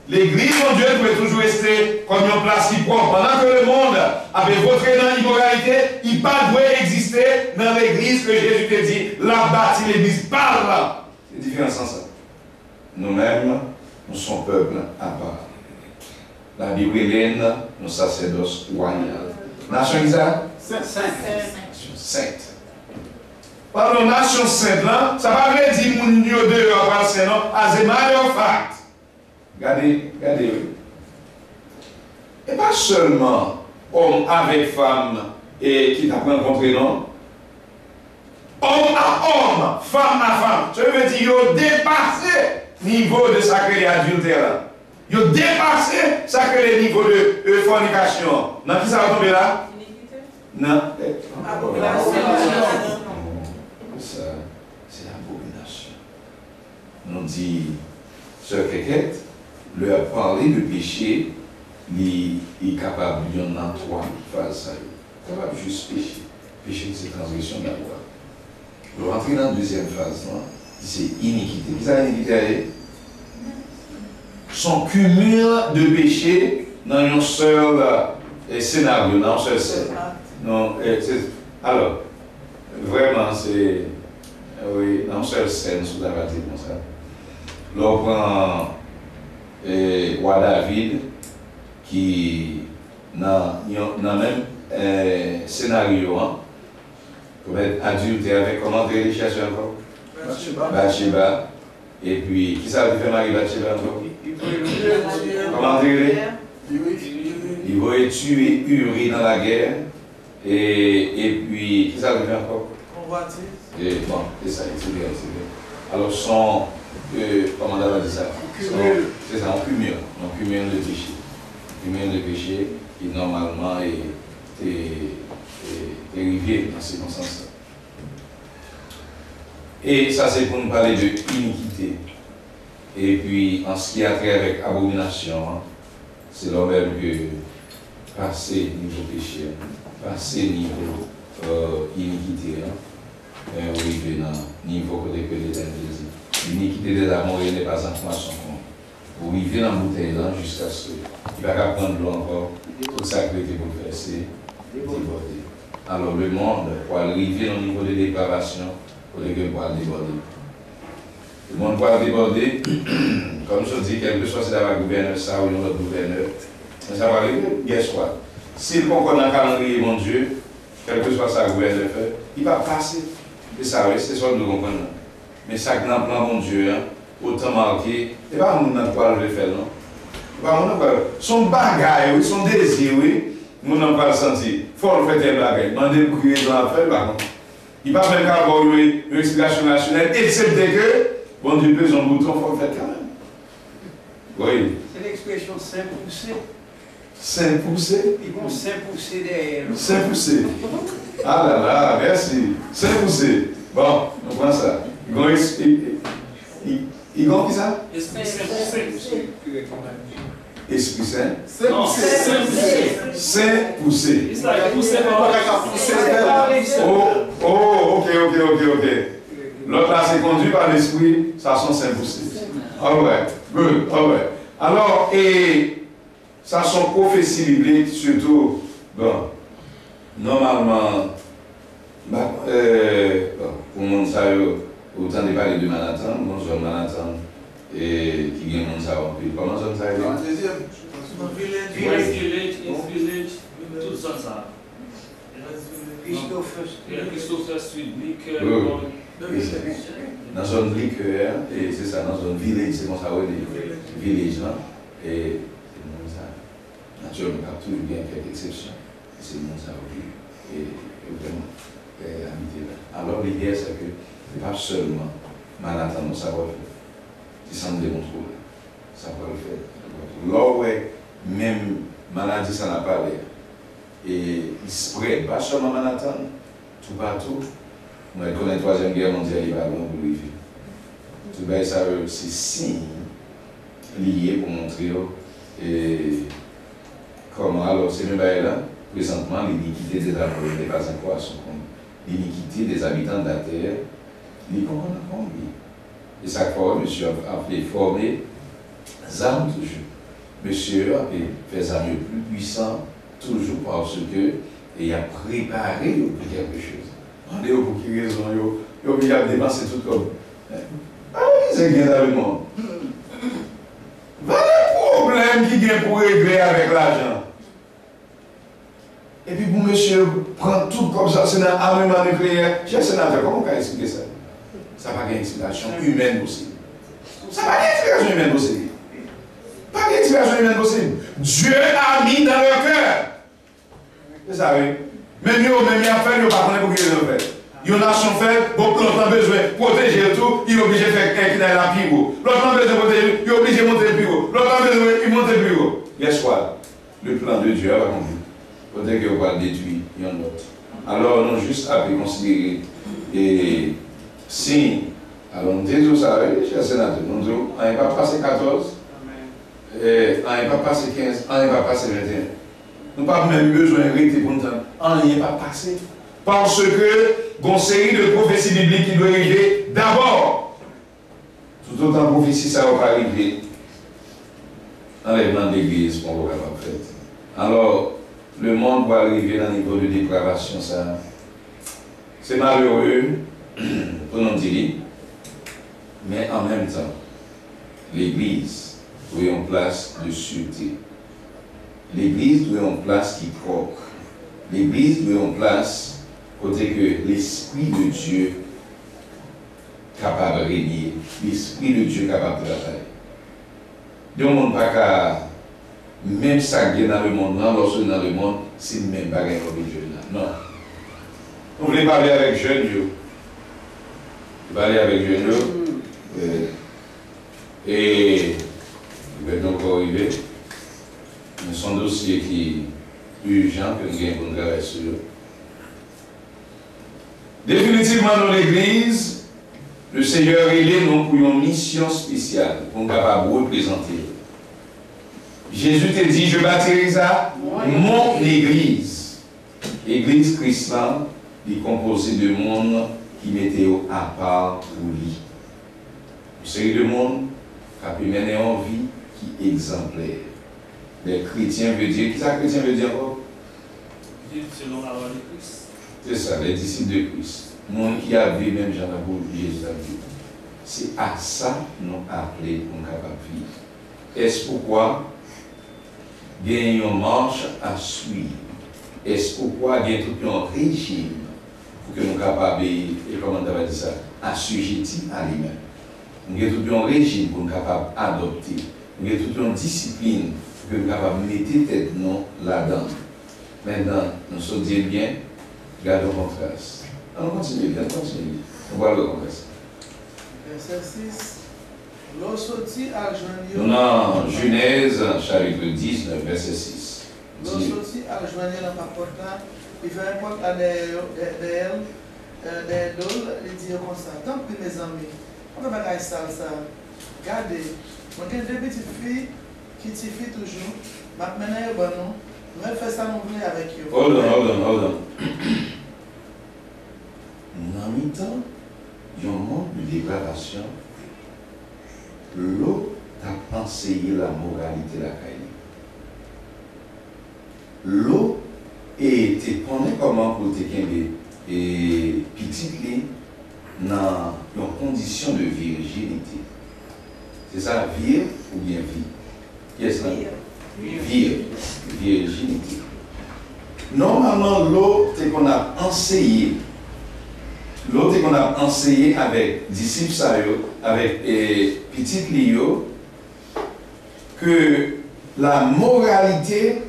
L'église, mon Dieu, doit toujours rester comme une place qui propre. Pendant que le monde avait voté dans l'immoralité, il pas doit exister dans l'église que Jésus te dit, la bâtie l'église parle. C'est différent sans ça. Nous-mêmes, nous sommes peuple à part. La Bible hélène, nous sacerdoce royal. Nation Isa? Nation sainte. Par la nation sainte, là, ça va pas dire mon Dieu de la Saint, non? As a matter of fact. Regardez, regardez. Et pas seulement homme avec femme et qui t'a rencontré, non? Homme à homme, femme à femme. Ça veut dire qu'ils ont dépassé le niveau de sacré et adultère. Ils ont dépassé sacré niveau de fornication. Dans qui ça va tomber là? Non. Ça, c'est l'abomination. On dit, Sœur Kékette, leur parler de péché, il est capable de dire dans trois phases. Il est capable de juste pécher. Péché, c'est transgression de la loi. Pour rentrer dans la deuxième phase, c'est iniquité. Qu'est-ce que c'est l'iniquité? Son cumul de péché dans un seul scénario, dans un seul scène. Non, alors, vraiment, c'est. Oui, dans une seule scène, sous la partie comme ça. Là, on prend Roi David, qui, dans le même scénario, comme être adulte, avec comment les chercher encore? Bathsheba. Et puis, qui ça veut faire Marie Bathsheba encore? Comment dire? Il va tuer Uri dans la guerre. Et puis, qui ça veut faire encore? Et bon, c'est ça, c'est bien. Alors, son, comment on va dire ça? C'est ça, on cumule le péché. On cumule le péché qui normalement est dérivé dans ces circonstances-là. Et ça, c'est pour nous parler de iniquité. Et puis, en ce qui a trait avec abomination, c'est là même que passer niveau péché, passer niveau iniquité, arriver dans le niveau que l'éternel dit. L'iniquité des amours n'est pas en formation. Vous vivez dans la bouteille là jusqu'à ce qu'il va pas prendre l'eau encore, tout ça que vous pour faire, c'est déborder. Alors le monde, pour arriver au niveau de dépravation, pour les gens pour déborder. Le monde pour déborder, comme je dis, quel que soit si d'avoir gouverneur, ça ou notre gouverneur, mais ça va arriver, guess what? S'il comprend dans le calendrier, mon Dieu, quel que soit sa gouverneur fait, il va passer. Et ça, oui, c'est ça que nous comprenons. Mais ça, dans le plan, mon Dieu, autant marqué, et pas mon n'en le faire, non? Pas mon son bagage, son désir, oui, nous n'en pas le sentir. Il faut le faire tel bagage. Demandez le courir dans l'affaire, par contre. Il ne va pas même avoir une explication rationnelle, excepté que, bon Dieu, pèse un bouton, il faut le faire quand même. Oui. C'est l'expression saint poussé. Saint poussé? Ils vont saint poussé derrière. Saint poussé. Ah là là, merci. Saint poussé. Bon, on prend ça. Ils vont qui ça? Esprit Saint. Saint poussé. Saint poussé. Oh, ok. L'autre là, c'est conduit par l'esprit, ça sont Saint poussé. All right, good, all right. Alors, et Ça sont prophéties bibliques, surtout, bon, normalement, pour le monde, ça, autant de parler de Manhattan, mon zone Manhattan, et qui gagne mon savoir. Comment zone ça est? Dans le deuxième. West Village, East Village, tout ça, ça. Christopher Street, Blick, dans zone Blick, et c'est ça, dans zone village, c'est comme ça, les village là. Et c'est ça. Naturellement, il y a toujours bien quelques exceptions. C'est le monde ça, et vraiment, habiter là. Alors, l'idée, c'est que ce n'est pas seulement Manhattan, non, ça va le faire. C'est sans démontrer. Ça va le faire. Là où même maladie, ça n'a pas l'air. Et il se spread, pas seulement Manhattan, tout partout. Moi, je connais la Troisième Guerre mondiale, il va loin pour vivre. Tout ça, c'est signe lié pour montrer et comment, alors, c'est même là, présentement, l'iniquité des amoureux n'est pas encore à son compte. L'iniquité des habitants de la terre, il est comment on a compris. Et ça, monsieur a fait former armes toujours. Monsieur a fait des armes plus puissantes, toujours parce que il a préparé pour quelque chose. On est pour quelle raison, il a dépensé tout comme. Ah oui, c'est bien dans le monde. Voilà le problème qui vient pour régler avec l'argent. Et puis pour monsieur prendre tout comme ça, c'est un armement nucléaire. Cher sénateur, comment on peut expliquer ça? Ça n'a pas une explication humaine possible. Ça n'a pas une explication humaine possible. Pas d'explication humaine possible. Dieu a mis dans leur cœur. Vous savez, même eux, même ils ont fait, ils n'ont pas pour qu'ils le fassent. Ils ont nation fait, beaucoup l'autre besoin de protéger tout, ils sont obligés de faire quelqu'un qui est la plus haut. L'autre besoin de protéger, ils sont obligés de monter plus haut. L'autre besoin de monter plus haut. Guess what? Le plan de Dieu a accompli. Peut-être qu'on va le détruire, il y en a d'autres. Alors, on a juste à considérer. Et si, alors on dit tout ça, cher sénateur, on dit, on n'est pas passé 14, on n'est pas passé 15, on n'est pas passé 21. Nous n'avons pas même besoin de rester pour nous dire, on n'est pas passé. Parce que, une série de prophéties bibliques qui doit arriver d'abord. Tout autant prophétie, ça va pas arriver. Enlèvement de l'église, qu'on va pas faire. Alors, le monde va arriver à un niveau de dépravation, ça. C'est malheureux, pour nous dire, mais en même temps, l'église doit avoir une place de sûreté. L'église doit avoir une place qui est propre. L'église doit avoir une place côté que l'Esprit de Dieu capable de régner, l'Esprit de Dieu capable de travailler. Donc, on ne peut pas même ça qui est dans le monde, lorsque dans le monde, c'est le même bagage comme les jeunes. Non. Vous voulez parler avec jeunes, vous parlez avec jeunes, et vous êtes encore arrivé. C'est un dossier qui est urgent, que nous avons travailler sur. Définitivement, dans l'Église, le Seigneur est nous pour une mission spéciale, pour nous capables de représenter. Jésus te dit, je bâtirai ça, mon Église. Église chrétienne est composée de monde qui mettait à part pour lui. Une série de monde qui a pu mener en vie qui est exemplaire. Les chrétiens veut dire, qui ça chrétien veut dire quoi? Selon la loi de Christ. C'est ça, les disciples de Christ. Monde qui a vu même Jean-Baptiste, Jésus a vu. C'est à ça que nous appelons pour capable de vivre. Est-ce pourquoi il y a une marche à suivre? Est-ce pourquoi il y a tout un régime pour que nous soyons capables, et comment on va dire ça, assujettis à lui-même? Il y a tout un régime pour nous capables d'adopter. Il y a toute une discipline pour que nous soyons capables de mettre tête non là-dedans. Maintenant, nous sommes bien, gardons le contraste. On continue, on continue. On va le contraste. Verset 6. L'eau sortit à joindre. Non, Genèse, chapitre 19, verset 6. L'eau sortit à joindre dans ma porte là. Il fait un porte à derrière des dôles. Il dit comme ça. Tant pis, mes amis. On va faire ça. Regardez. Moi, j'ai deux petites filles qui tifient toujours. Maintenant, bon, non. Je vais faire ça non plus avec eux. Hold on. Dans le temps, il y a un monde de déclaration. L'eau a enseigné la moralité de la caille. l'eau et tu connais comment pour te gagner et petite dans une condition de virginité. C'est ça, vir ou bien vie? Qu'est-ce que c'est? Vir, virginité. Normalement, l'eau, c'est qu'on a enseigné. L'eau, c'est qu'on a enseigné avec disciples, avec petits Lio, que la moralité,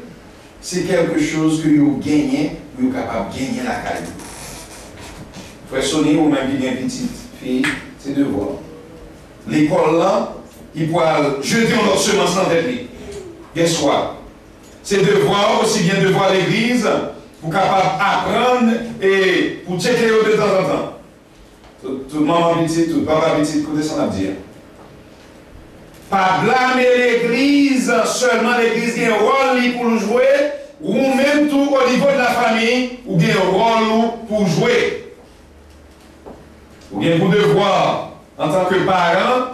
c'est quelque chose que vous gagnez, vous êtes capable de gagner la qualité. Frère Sonny, ou même qui est petite fille, c'est devoir. L'école là, il pourra jeter notre semence dans la vie. Guess what? C'est devoir, aussi bien devoir l'église, pour capable apprendre et pour checker de temps en temps. Tout maman petite, tout papa petit, écoutez ça, on va dire. Pas blâmer l'église, seulement l'église a un rôle pour jouer, ou même tout au niveau de la famille, ou bien un rôle pour jouer. Ou bien pour devoir, en tant que parent,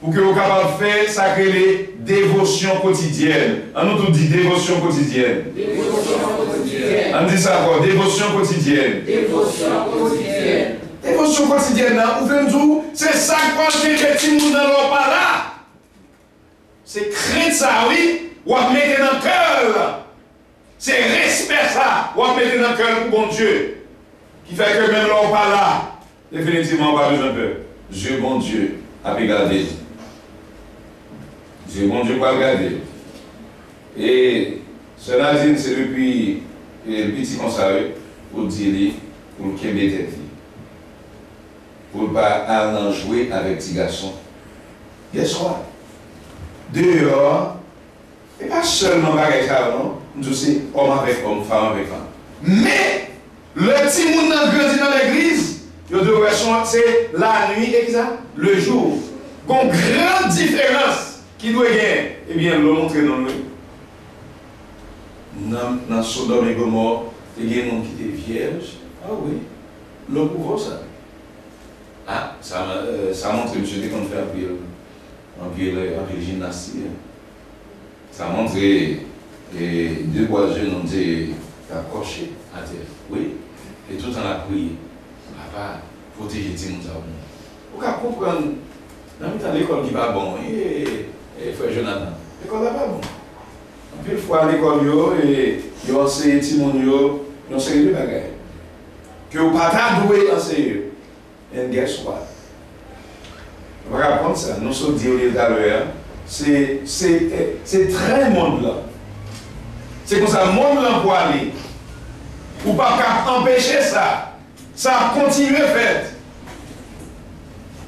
pour que vous soyez capable de faire ça, les dévotions quotidiennes. On nous tout dit dévotion quotidienne. Dévotion quotidienne. On dit ça quoi? Dévotion quotidienne. Dévotion quotidienne. Dévotion quotidienne, vous pouvez me dire, c'est ça que les petits monde dans leur pas là. C'est craindre ça, oui, ou à mettre dans le cœur. C'est respect ça, ou à mettre dans le cœur pour bon Dieu. Qui fait que même leur pas là, définitivement, pas besoin de peur. Dieu, bon Dieu, a regardé. Dieu, bon Dieu, pas regarder. Et cela dit, c'est depuis le petit conseil pour dire, pour le Québec tête. Pour ne pas aller jouer avec petits garçons. Guess what? Dehors, et pas seulement avec ça, non? Nous c'est homme avec homme, femme avec femme. Mais, le petit monde grandit dans l'église, c'est la nuit et ça, le jour. Une grande différence qui doit gagner. Eh bien, le montrer dans le. Dans Sodome et Gomorrhe, il y a des gens qui étaient vierges. Ah oui, le pouvoir ça. Ah, ça montre que monsieur qu'on fait en pile gymnastique. Ça montre que deux bois jeunes ont été accrochés à terre. Oui, et tout en a prié. Papa, protéger les gens. Vous pouvez comprendre, dans l'école qui va bon, et frère Jonathan, l'école n'est pas bon. En plus, fois à l'école, et ils ont enseigné les gens, ils ont enseigné des bagages. Que vous ne pouvez pas doué enseigner. And guess what? On va apprendre ça. Nous sommes dit tout à l'heure, c'est très monde là. C'est comme ça, le monde là pour aller. Ou pas empêcher ça. Ça a continué à faire.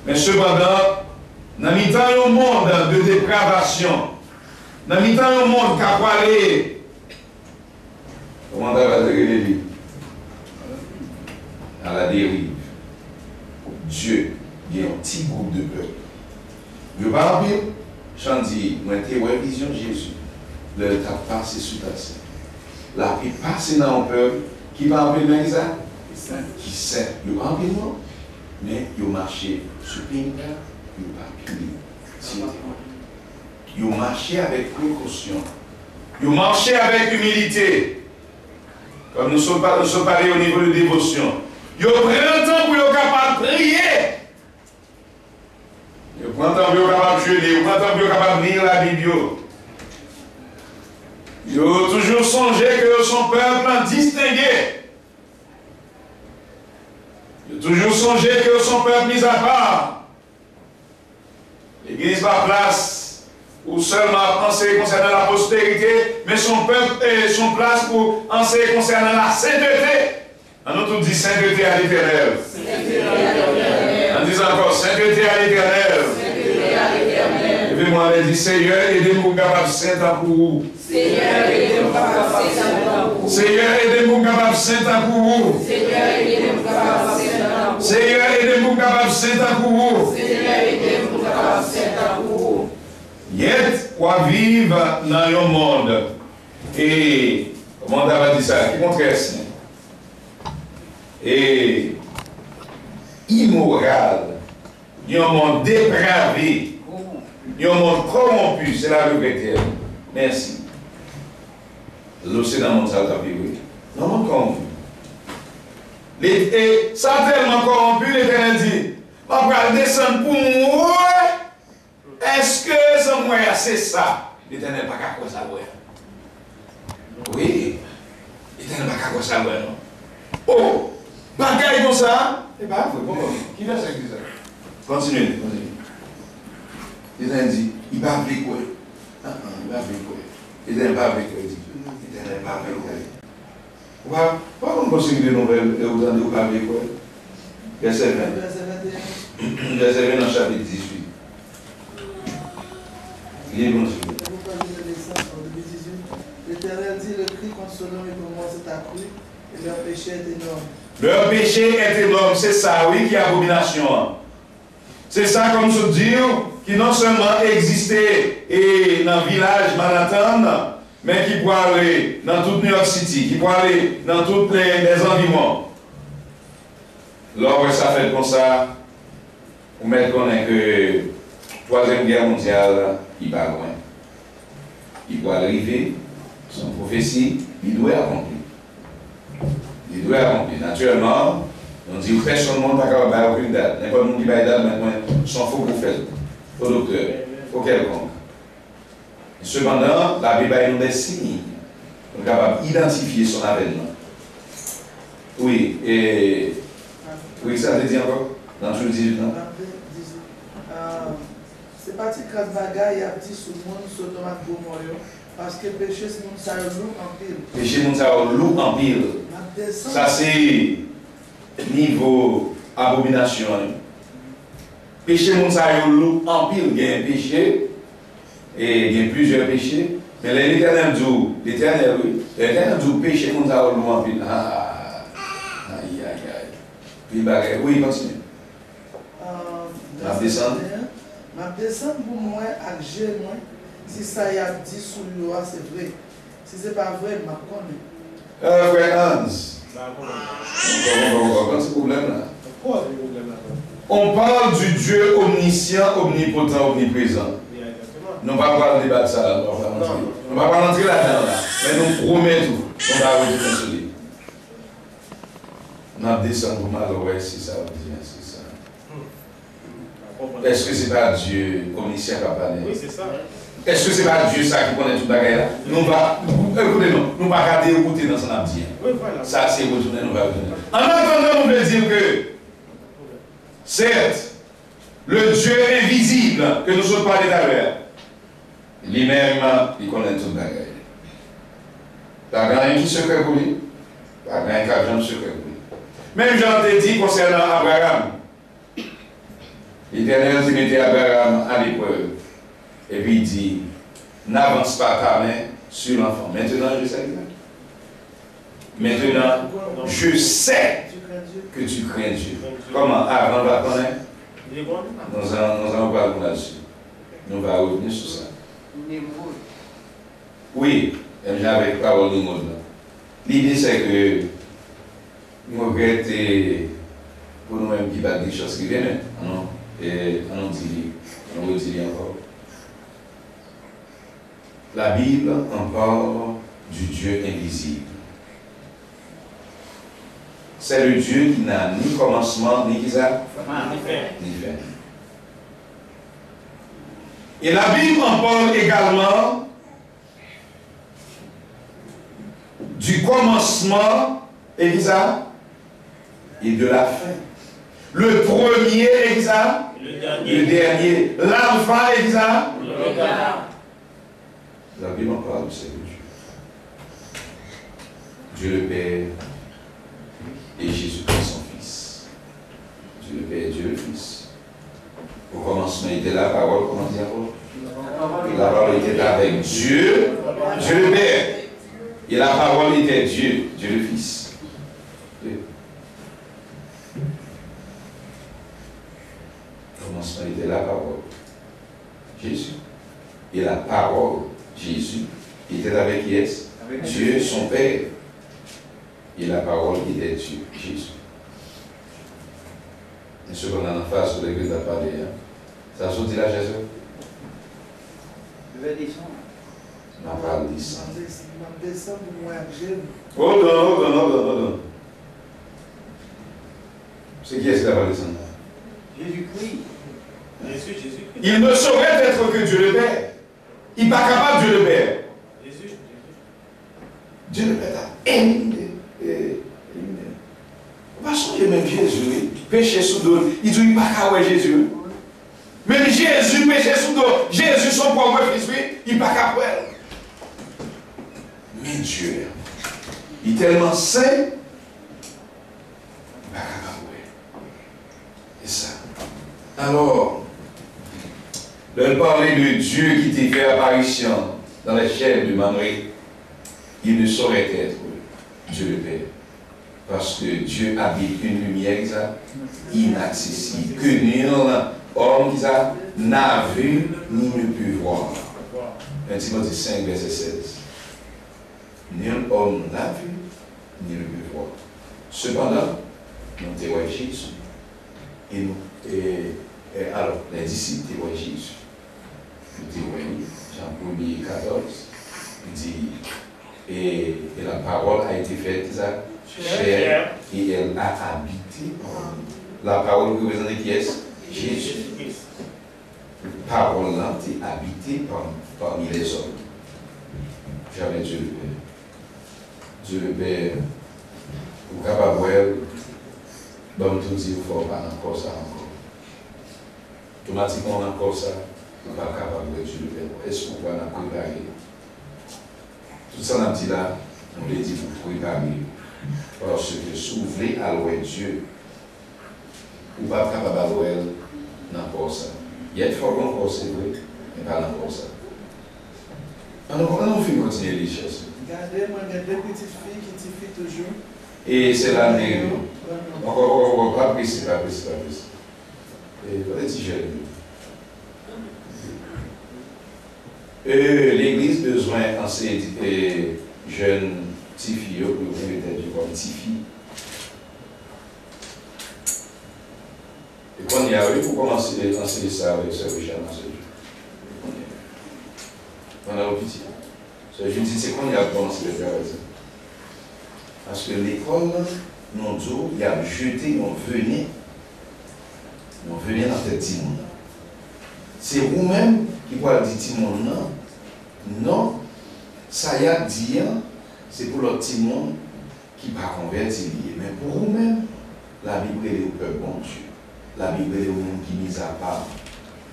Mais cependant, dans le temps un monde de dépravation, dans le temps un monde qui a parlé, comment on va dire les vies? À la dérive. Dieu, il y a un petit groupe de peuple. Je ne vais pas dire, j'en dis, moi, j'ai une vision de Jésus. Le temps passé sous ta scène. La paix passe dans un peuple qui va en paix, mais ça? Qui sait, il n'y a pas en mais il a marché sur le pays, il n'y a pas puni. Il a marché avec précaution. Il a marché avec humilité. Comme nous sommes parlés au niveau de dévotion. Il prend le temps pour être capable de prier. Il prend le temps pour être capable de jeûner. Il prend le temps pour être capable de lire la Bible. Il a toujours songé que son peuple distingué. Il a toujours songé que son peuple mis à part. L'Église n'a pas place pour seulement enseigner concernant la prospérité, mais son peuple et son place pour enseigner concernant la sainteté. On nous dit sainteté à l'Éternel. On dit encore sainteté à l'Éternel. Et puis moi, elle dit Seigneur, aidez-nous capables de saint pour vous. Seigneur, aidez-nous capables de saint pour vous. Seigneur, aidez-nous capables de saint pour vous. Seigneur, aidez-nous capables de saint pour vous. Seigneur, aidez-nous capables de saint pour vous. Seigneur, aidez-nous capables de saint pour vous. Yet, quoi vivre dans un monde. Et, comment on va dire ça? Qui montre ça? Et immoral, il y a un monde dépravé, il y a un monde corrompu, c'est la vérité. Merci. L'océan dans le monde, ça t'a oui. Non, mon corrompu. Et ça tellement corrompu, l'Éternel dit, on va descendre pour moi. Est-ce que ça moi c'est ça? L'Éternel n'a pas qu'à quoi ça, oui. L'Éternel n'a pas qu'à quoi ça, non? Oh, bagaille comme ça? Eh bien, qui va ça? Continuez. L'Éternel dit, il va appeler quoi? Il va appeler quoi? L'Éternel va appeler quoi? L'Éternel va appeler quoi? Pourquoi on conseille des nouvelles et vous en pas appeler quoi? Verset 20. Verset 20 dans le chapitre 18. L'Éternel dit, le cri contre Sodome et Gomorrhe s'est accru et leur péché est énorme. Leur péché est énorme, c'est ça, oui, qui est abomination. C'est ça, comme je dis, qui non seulement existait et dans le village Manhattan, mais qui peut aller dans toute New York City, qui peut aller dans tous les environs. Lorsque ça fait comme ça, vous mettez connaître que la Troisième Guerre mondiale, il va loin. Il doit arriver, son prophétie, il doit accomplir. Il doit accomplir. Naturellement, on dit que personne ne monte pas à aucune date. N'importe qui va date maintenant, s'en faut pour faire. Au docteur, au quelconque. Cependant, la Bible nous des signes. On est capable d'identifier son avènement. Oui, et. Oui, ça veut dire encore? Dans tout le 18 ans? C'est pas si grâce bagaille a dit sur le monde, sur Thomas Gomorrhe, parce que péché, c'est mon ça lourd en pile. Péché, mon ça lourd en pile. Ça, c'est niveau abomination. Péché, mon ça lourd en pile. Il y a un péché, et il y a plusieurs péchés. Mais l'Éternel dit, l'Éternel, oui. L'Éternel dit, péché, mon ça lourd en pile. Ah, aïe, aïe, aïe. Puis, bagaille, oui, continue. La descente. Ma descente pour moi, avec G, moi, si ça y a dit sur le loi, c'est vrai. Si c'est pas vrai, je connais. Frère Hans. C'est problème là. On parle du Dieu omniscient, omnipotent, omniprésent. Nous ne va pas débattre ça là. On ne va pas rentrer là-dedans là. Mais nous promettons, on va retirer celui. Notre descente pour mal, ouais, c'est ça, c'est ça. Est-ce que ce n'est pas Dieu omniscient qui a parlé? Oui, c'est ça. Est-ce que ce n'est pas Dieu ça qui connaît tout le bagage là? Nous va, écoutez-nous, nous va garder écouter dans son abdien. Oui, voilà. Ça, c'est retourner, nous va retourner. En attendant, on veut dire que, certes, le Dieu invisible que nous sommes parlé tout à l'heure, lui-même, il connaît tout le bagage. Pas grand qui secret pour lui. Pas grand qui secret pour lui. Même Jean te dit concernant Abraham. L'Éternel s'est mis Abraham à l'épreuve. Et puis il dit, n'avance pas ta main sur l'enfant. Maintenant, je sais. Maintenant, je sais que tu crains Dieu. Comment? Avant, on va connaître. Nous allons parler là-dessus. Nous allons revenir sur ça. Oui, avec parole de mode. L'idée, c'est que nous regrettons pour nous-mêmes qui battent des choses qui viennent. Non? Et on dit encore. La Bible en parle du Dieu invisible. C'est le Dieu qui n'a ni commencement, ni qui ça? Ni fin. Et la Bible en parle également du commencement, et qui ça? Et de la fin. Le premier, et qui ça? Le dernier. L'enfant, et qui ça? La Bible en parle, c'est Dieu. Dieu le Père et Jésus-Christ son Fils. Dieu le Père et Dieu le Fils. Au commencement, il était la parole, comment dire? La parole était avec Dieu, Dieu le Père. Et la parole était Dieu, Dieu le Fils. Au commencement, il était la parole, Jésus. Et la parole, Jésus, était avec qui est-ce? Dieu, son Père. Et la parole était Dieu, Jésus. Et ce qu'on a en face sur l'église a parlé, ça sortit là, Jésus? On parle de ça. Je descends pour moi avec Jésus. Hold on. C'est qui est-ce qui va descendre? Jésus. Il ne saurait être que Dieu le Père. Il n'est pas capable Dieu le Père. Jésus. Dieu le Père a éliminé. Parce que même Jésus, péché sous dos, il dit pas qu'à Jésus. Même Jésus péché sous dos, Jésus son propre fils, il n'est pas qu'à mais Dieu, il est tellement saint, il n'est pas capable. C'est ça. Alors, de parler de Dieu qui t'a fait apparition dans la chair de Marie, il ne saurait être Dieu le Père. Parce que Dieu habite une lumière inaccessible, que nul homme qui n'a vu ni ne peut voir. 1 Timothée 5, verset 16. Nul homme n'a vu ni ne peut voir. Cependant, nous témoignons Jésus. Alors, les disciples témoignent Jésus. Nous témoignons, Jean 1er 14, il dit, et la parole a été faite chair et elle a habité parmi nous. La parole représente qui est Jésus. La parole là est habitée parmi les hommes. Jamais Dieu le Père. Dieu le Père, vous capable de voir, tout dire, il ne faut pas encore ça encore. Automatiquement, encore ça, vous n'êtes pas capable de Dieu le Père. Est-ce que vous pouvez en préparer? Tout ça, on a dit là, on l'a dit pour préparer. Parce que si vous voulez allouer Dieu, vous n'êtes pas capable d'allouer n'importe ça. Il y a des fois qu'on c'est vrai, mais pas n'importe ça. Alors, on fait continuer les choses. Regardez, moi, il y a deux petites filles qui tifient toujours. Et c'est la nègre. Encore, pas précis. Et les petits jeunes. L'église a besoin d'enseigner jeunes petites filles pour peut-être comme petites filles. Et quand il y a eu, pour commencer à enseigner ça avec ce Richard dans ce jour. On a petit. Je dis, c'est quand il y a commencé à faire ça. Parce que l'école, non, il y a jeté, on venait dans cette Timon. C'est vous-même qui pouvez dire Timon, non. Non, ça y a dit, c'est pour l'autre Timon qui va convertir. Mais pour vous-même, la Bible est au peuple bon Dieu. La Bible est au monde qui mise à part.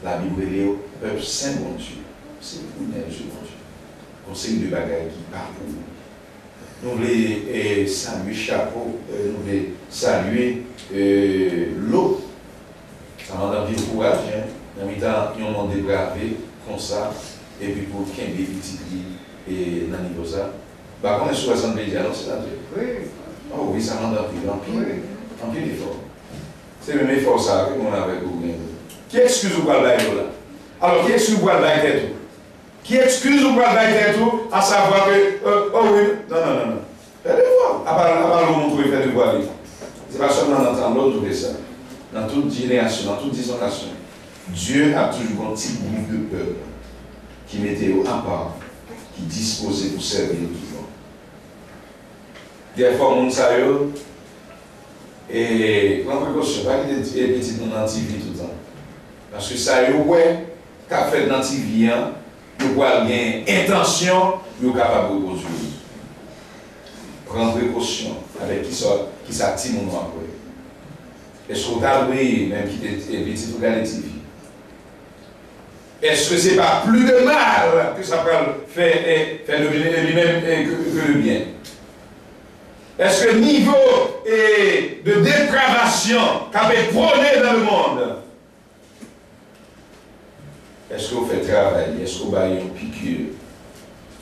La Bible est au peuple saint bon Dieu. C'est vous-même, Dieu bon Dieu. Conseil de bagaille qui part pour nous. Nous voulons saluer chapeau, nous voulons saluer l'eau. Ça m'a donné du courage. Dans le temps, ils ont débravé comme ça. Et puis pour 15 petites filles et dans le niveau ça. Bah, quand on est sur 60 médias, c'est là. Oui. Oh oui, ça m'a donné en pile effort. C'est le même effort ça que nous avons avec vous. Qui excuse vous pour le bail là? Alors, qui excuse vous pour le bail tête? Qui excuse ou pas d'ailleurs tout, à savoir que, oh oui, non. Faites devoir. À part le monde pour faire devoir. C'est pas seulement dans l'autre de ça. Dans toute génération, dans toute dislocation, Dieu a toujours un petit groupe de peuple qui mettait à part, qui disposait pour servir tout le monde. Des fois, on sait, et prends précaution, pas qu'il y ait des petits dans l'antivie tout le temps. Parce que ça y est, ouais, qu'a fait dans l'antivie, vous avez une intention, vous êtes capable de produire. Prendre précaution avec qui s'active mon nom après. Est-ce que vous avez même qui est petit pour gagner TV? Est-ce que ce n'est pas plus de mal que ça peut faire lui-même que le bien? Est-ce que le niveau de dépravation qu'a été prôné dans le monde? Est-ce que vous faites travail? Est-ce que vous avez une piqûre?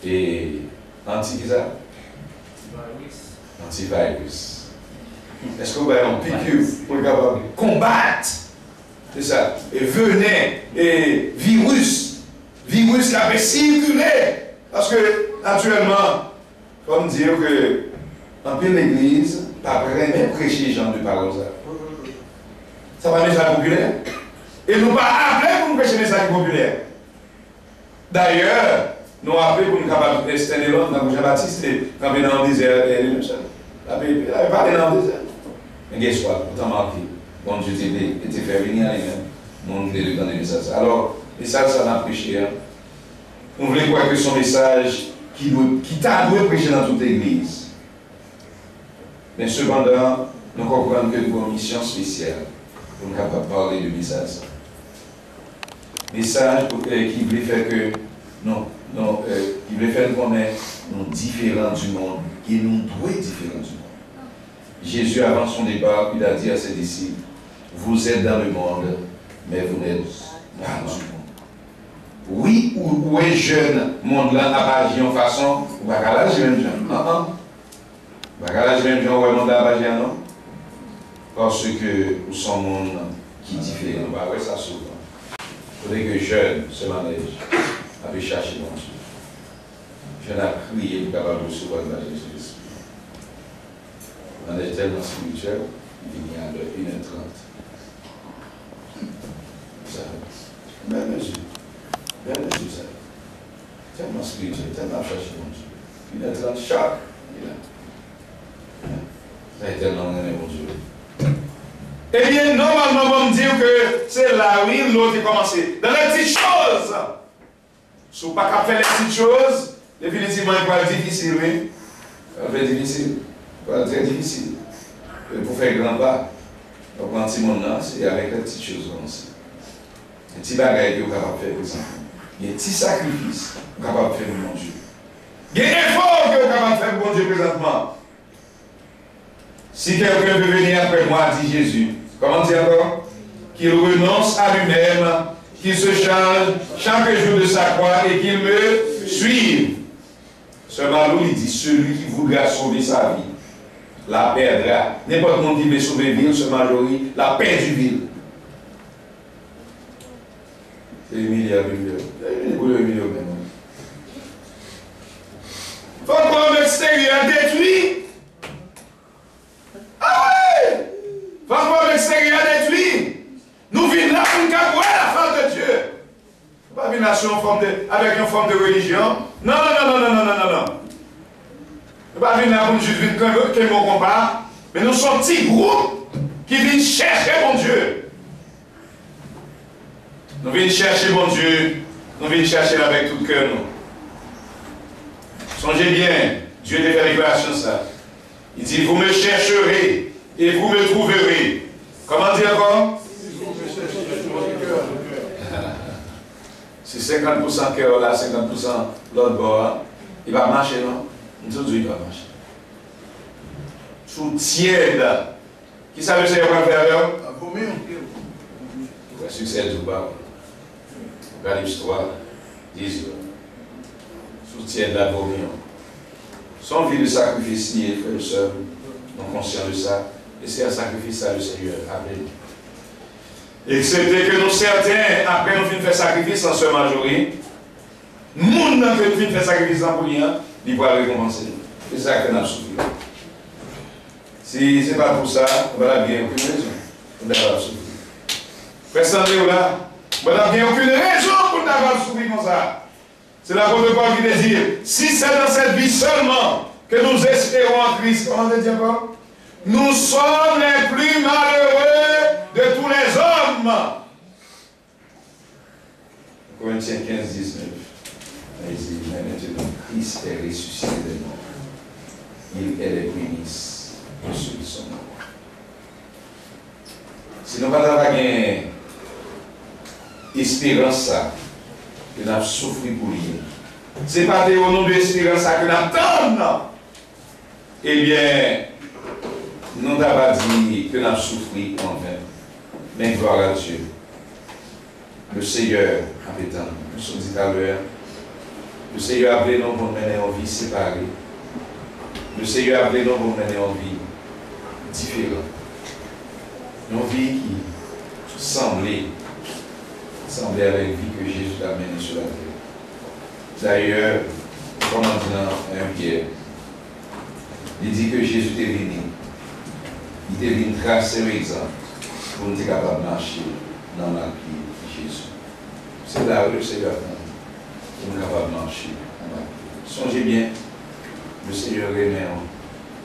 Et antivirus? Antivirus. Est-ce que vous avez une piqûre pour combattre? C'est ça. Et venez, et virus qui a fait circuler. Parce que, naturellement, comme dire que, dans l'église, pas vraiment prêcher les gens de parole. Ça va déjà populaire. Et nous pas appeler pour nous prêcher les messages populaires. D'ailleurs, nous appelons pour nous capables d'extendre l'autre dans Jean-Baptiste, quand on est dans le désert, il n'avait pas dans le désert. Mais qu'est-ce que autant marqué, bon Dieu était fait venir à lui-même, mon Dieu le donner message. Alors, le message, ça m'a prêché. On voulait croire que son message qui t'a dû prêcher dans toute l'église. Mais cependant, nous comprenons que nous avons une mission spéciale pour nous capables de parler du message. Message qui voulait faire que qui voulait faire connaître nous différents du monde, qui nous doit différents du monde. Jésus, avant son départ, il a dit à ses disciples, vous êtes dans le monde, mais vous n'êtes pas du monde. Oui, ou est jeune, monde là n'a pas agi en façon, ou pas qu'à l'âge même jeune. Non. Pas qu'à l'âge même jeune, ou est monde n'a pas agi non. Parce que nous sommes un monde qui est différent. Bah ouais, ça souvent. Il faudrait que jeune se manège, avait cherché mon Dieu. Jeune a crié pour capable de recevoir le manège de l'esprit. Le manège tellement spirituel, il vient de 1h30. Ça, même Jésus. Bien Jésus, ça. Tellement spirituel, tellement cherché mon Dieu. 1h30 chaque. Ça est tellement mon Dieu. Eh bien, normalement, on va me dire que c'est là, oui, l'autre est commencé. Dans les petites choses. Si vous n'avez pas fait les petites choses, définitivement, il va être difficile, oui. Il va être difficile. Il va être très difficile. Pour faire grand pas, donc, quand petit monde là, c'est avec les petites choses comme ça. Les petits bagages que vous êtes capable de faire, par exemple. Il y a des petits sacrifices que vous êtes capable de faire pour mon Dieu. Il y a des efforts que vous êtes capable de faire pour mon Dieu présentement. Si quelqu'un veut venir après moi, dit Jésus, comment dire encore? Qu'il renonce à lui-même, qu'il se charge chaque jour de sa croix et qu'il me suive. Ce malou, il dit, celui qui voudra sauver sa vie, la perdra. N'importe qui veut sauver ville, ce majori, la perd du ville. C'est les milliards. Il faut que l'extérieur détruit. Ah oui! Faut que l'extérieur détruit. Nous vivons là pour nous capouer la face de Dieu. Pas une nation avec une forme de religion. Non. Nous pas venir là pour nous juste que mon combat. Mais nous sommes petits groupes qui viennent chercher mon Dieu. Nous venons chercher mon Dieu. Nous venons chercher avec tout le cœur. Songez bien, Dieu a fait déclaration ça. Il dit, vous me chercherez et vous me trouverez. Comment dire encore? Si 50% cœur là, 50% l'autre bord, il va marcher, non? Nous il va marcher. Sous tiède. Qui savait ce qu'il va faire là? Le succès du bas. Regardez l'histoire. 10 sous tiède la vomion. Son vie de sacrifice, il est frère seul, non conscient de ça. Et c'est un sacrifice à le Seigneur. Amen. Et c'était que nous certains, après nous finissons faire sacrifice en ce majorité, nous n'avons pas fini de faire sacrifice en pour rien, il va récompenser. C'est ça que nous avons souffert. Si ce n'est pas pour ça, on va bien aucune raison. On va souffrir. Personne n'est là. On va bien aucune raison pour nous avoir souffert comme ça. C'est l'apôtre Paul qui dit, si c'est dans cette vie seulement que nous espérons en Christ, comment on dit encore? Nous sommes les plus malheureux de tous les hommes. Corinthiens 15, 19. Il dit, mais maintenant, Christ est ressuscité de nous. Il est les prémices de ceux qui sont morts. Si nous n'avons pas espérance, ça, que nous avons souffert pour lui. Ce n'est pas au nom de l'espérance que nous attendons. Eh bien, nous n'avons pas dit que nous avons souffert en vain. Mais gloire à Dieu. Le Seigneur a fait tant. Nous sommes dit à l'heure. Le Seigneur a appelé nous pour mener en vie séparée. Le Seigneur a appelé nous pour mener en vie différente. Une vie qui semblait avec la vie que Jésus a menée sur la terre. D'ailleurs, comme on dit dans 1 Pierre, il dit que Jésus est venu. Il est venu tracer l'exemple pour nous être capables de marcher dans la vie de Jésus. C'est là où le Seigneur pour nous capables de marcher. Songez bien, le Seigneur remet,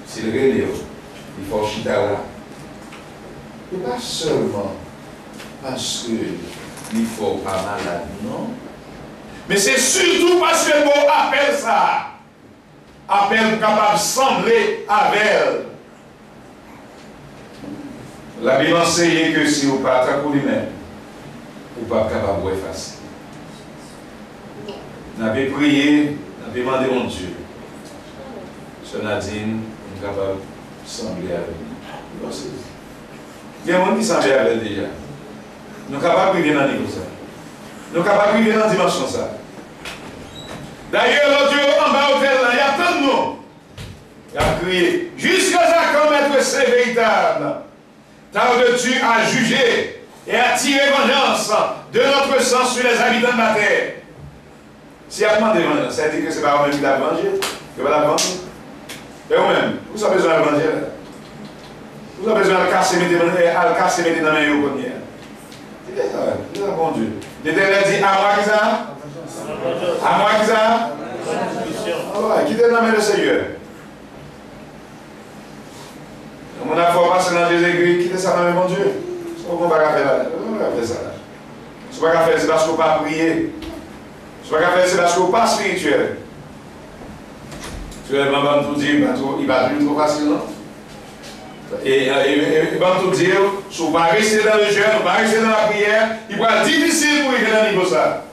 c'est le relais, il faut chita là. Et pas seulement parce qu'il faut pas malade, non. Mais c'est surtout parce que le mot appelle ça. Appelle capable de sembler avec elle. La Bible enseigne que si vous pas pour lui-même, vous pas capable de effacer. Nous avons prié, nous avons demandé mon Dieu. Sœur Nadine, nous sommes capables de sembler avec nous. Il y a des gens qui semblent avec elle déjà. Nous sommes capables de vivre dans le niveau ça. Nous sommes capables de vivre dans la dimension ça. D'ailleurs, l'autre Dieu en bas au tel là, il y a tant de nous. Il a crié, jusqu'à ce qu'on mette c'est véritable. Tarde-tu à juger et à tirer vengeance de notre sang sur les habitants de la terre. Si il a demandé vengeance, ça veut dire que ce n'est pas vous-même qui l'a vengé, que vous l'avez vengé. Et vous-même, vous avez besoin de venger. Vous avez besoin de casser, mettre dans les mains au premier. C'est ça, c'est un bon Dieu. L'Éternel dit, à moi qui ça? À moi qui ça? Alors, quittez dans la main de Seigneur. On a fait passer dans Jésus-Christ, quittez ça dans la main de mon Dieu. Ce qu'on va faire là. On va faire ça là. Ce qu'on va faire, c'est parce qu'on ne peut pas prier. Ce qu'on va faire, c'est parce qu'on n'est pas spirituel. Tu vas me tout dire, il va plus trop facile, non? Et il va tout dire, si on va rester dans le jeûne, on va rester dans la prière, il va être difficile pour arriver dans le niveau ça.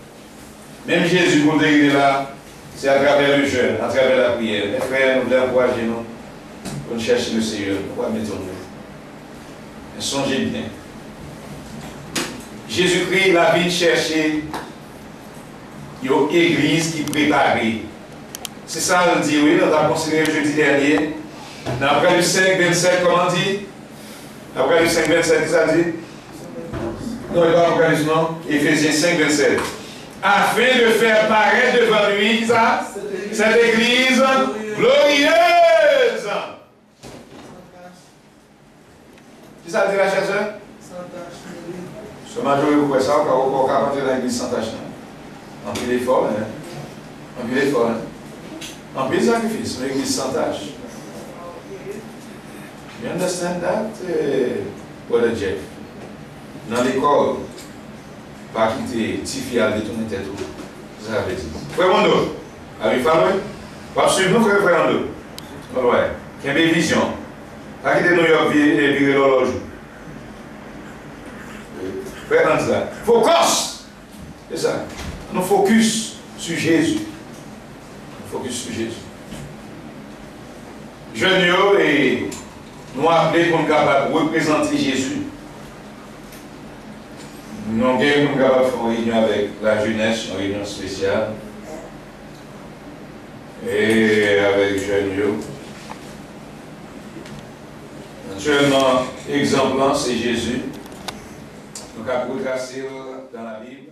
Même Jésus, pour arriver là, c'est à travers le jeûne, à travers la prière. Mes frères, nous devons encourager nous, pour chercher le Seigneur, pour mettons-nous. Mais songez bien. Jésus-Christ, il a venu chercher une église qui préparait. C'est ça, on dit, oui, on a considéré jeudi dernier. Dans Apocalypse 5, 27, comment on dit? Apocalypse 5, 27, qu'est-ce que ça dit? Non, il n'y a pas Apocalypse, non. Éphésiens 5, 27. Afin de faire paraître devant lui, qui ça? Cette église glorieuse. Qui ça dit la chère sœur? Ce majorité, vous pouvez ça, on va rentrer dans l'église sans tâche. En plus d'effort, hein? En plus d'effort, hein? En plus de sacrifice, une église sans tâche. You understand that, Brother Jeff? Dans l'école, pas quitter Tifial de tourner tête tout. Ça veut dire. Frère Mondo, avez-vous fallu? Pas suivre nous, frère Mondo. Ouais. Quelle belle vision. Pas quitter New York et virer l'horloge. Frère Anza. Focus! C'est ça. Nous focus sur Jésus. Focus sur Jésus. Jeunes et nous appelés pour nous capables de représenter Jésus. Nous avons capables de faire une réunion avec la jeunesse, une réunion spéciale. Et avec jeunes. Naturellement, exemple, c'est Jésus. Nous avons retracé dans la Bible.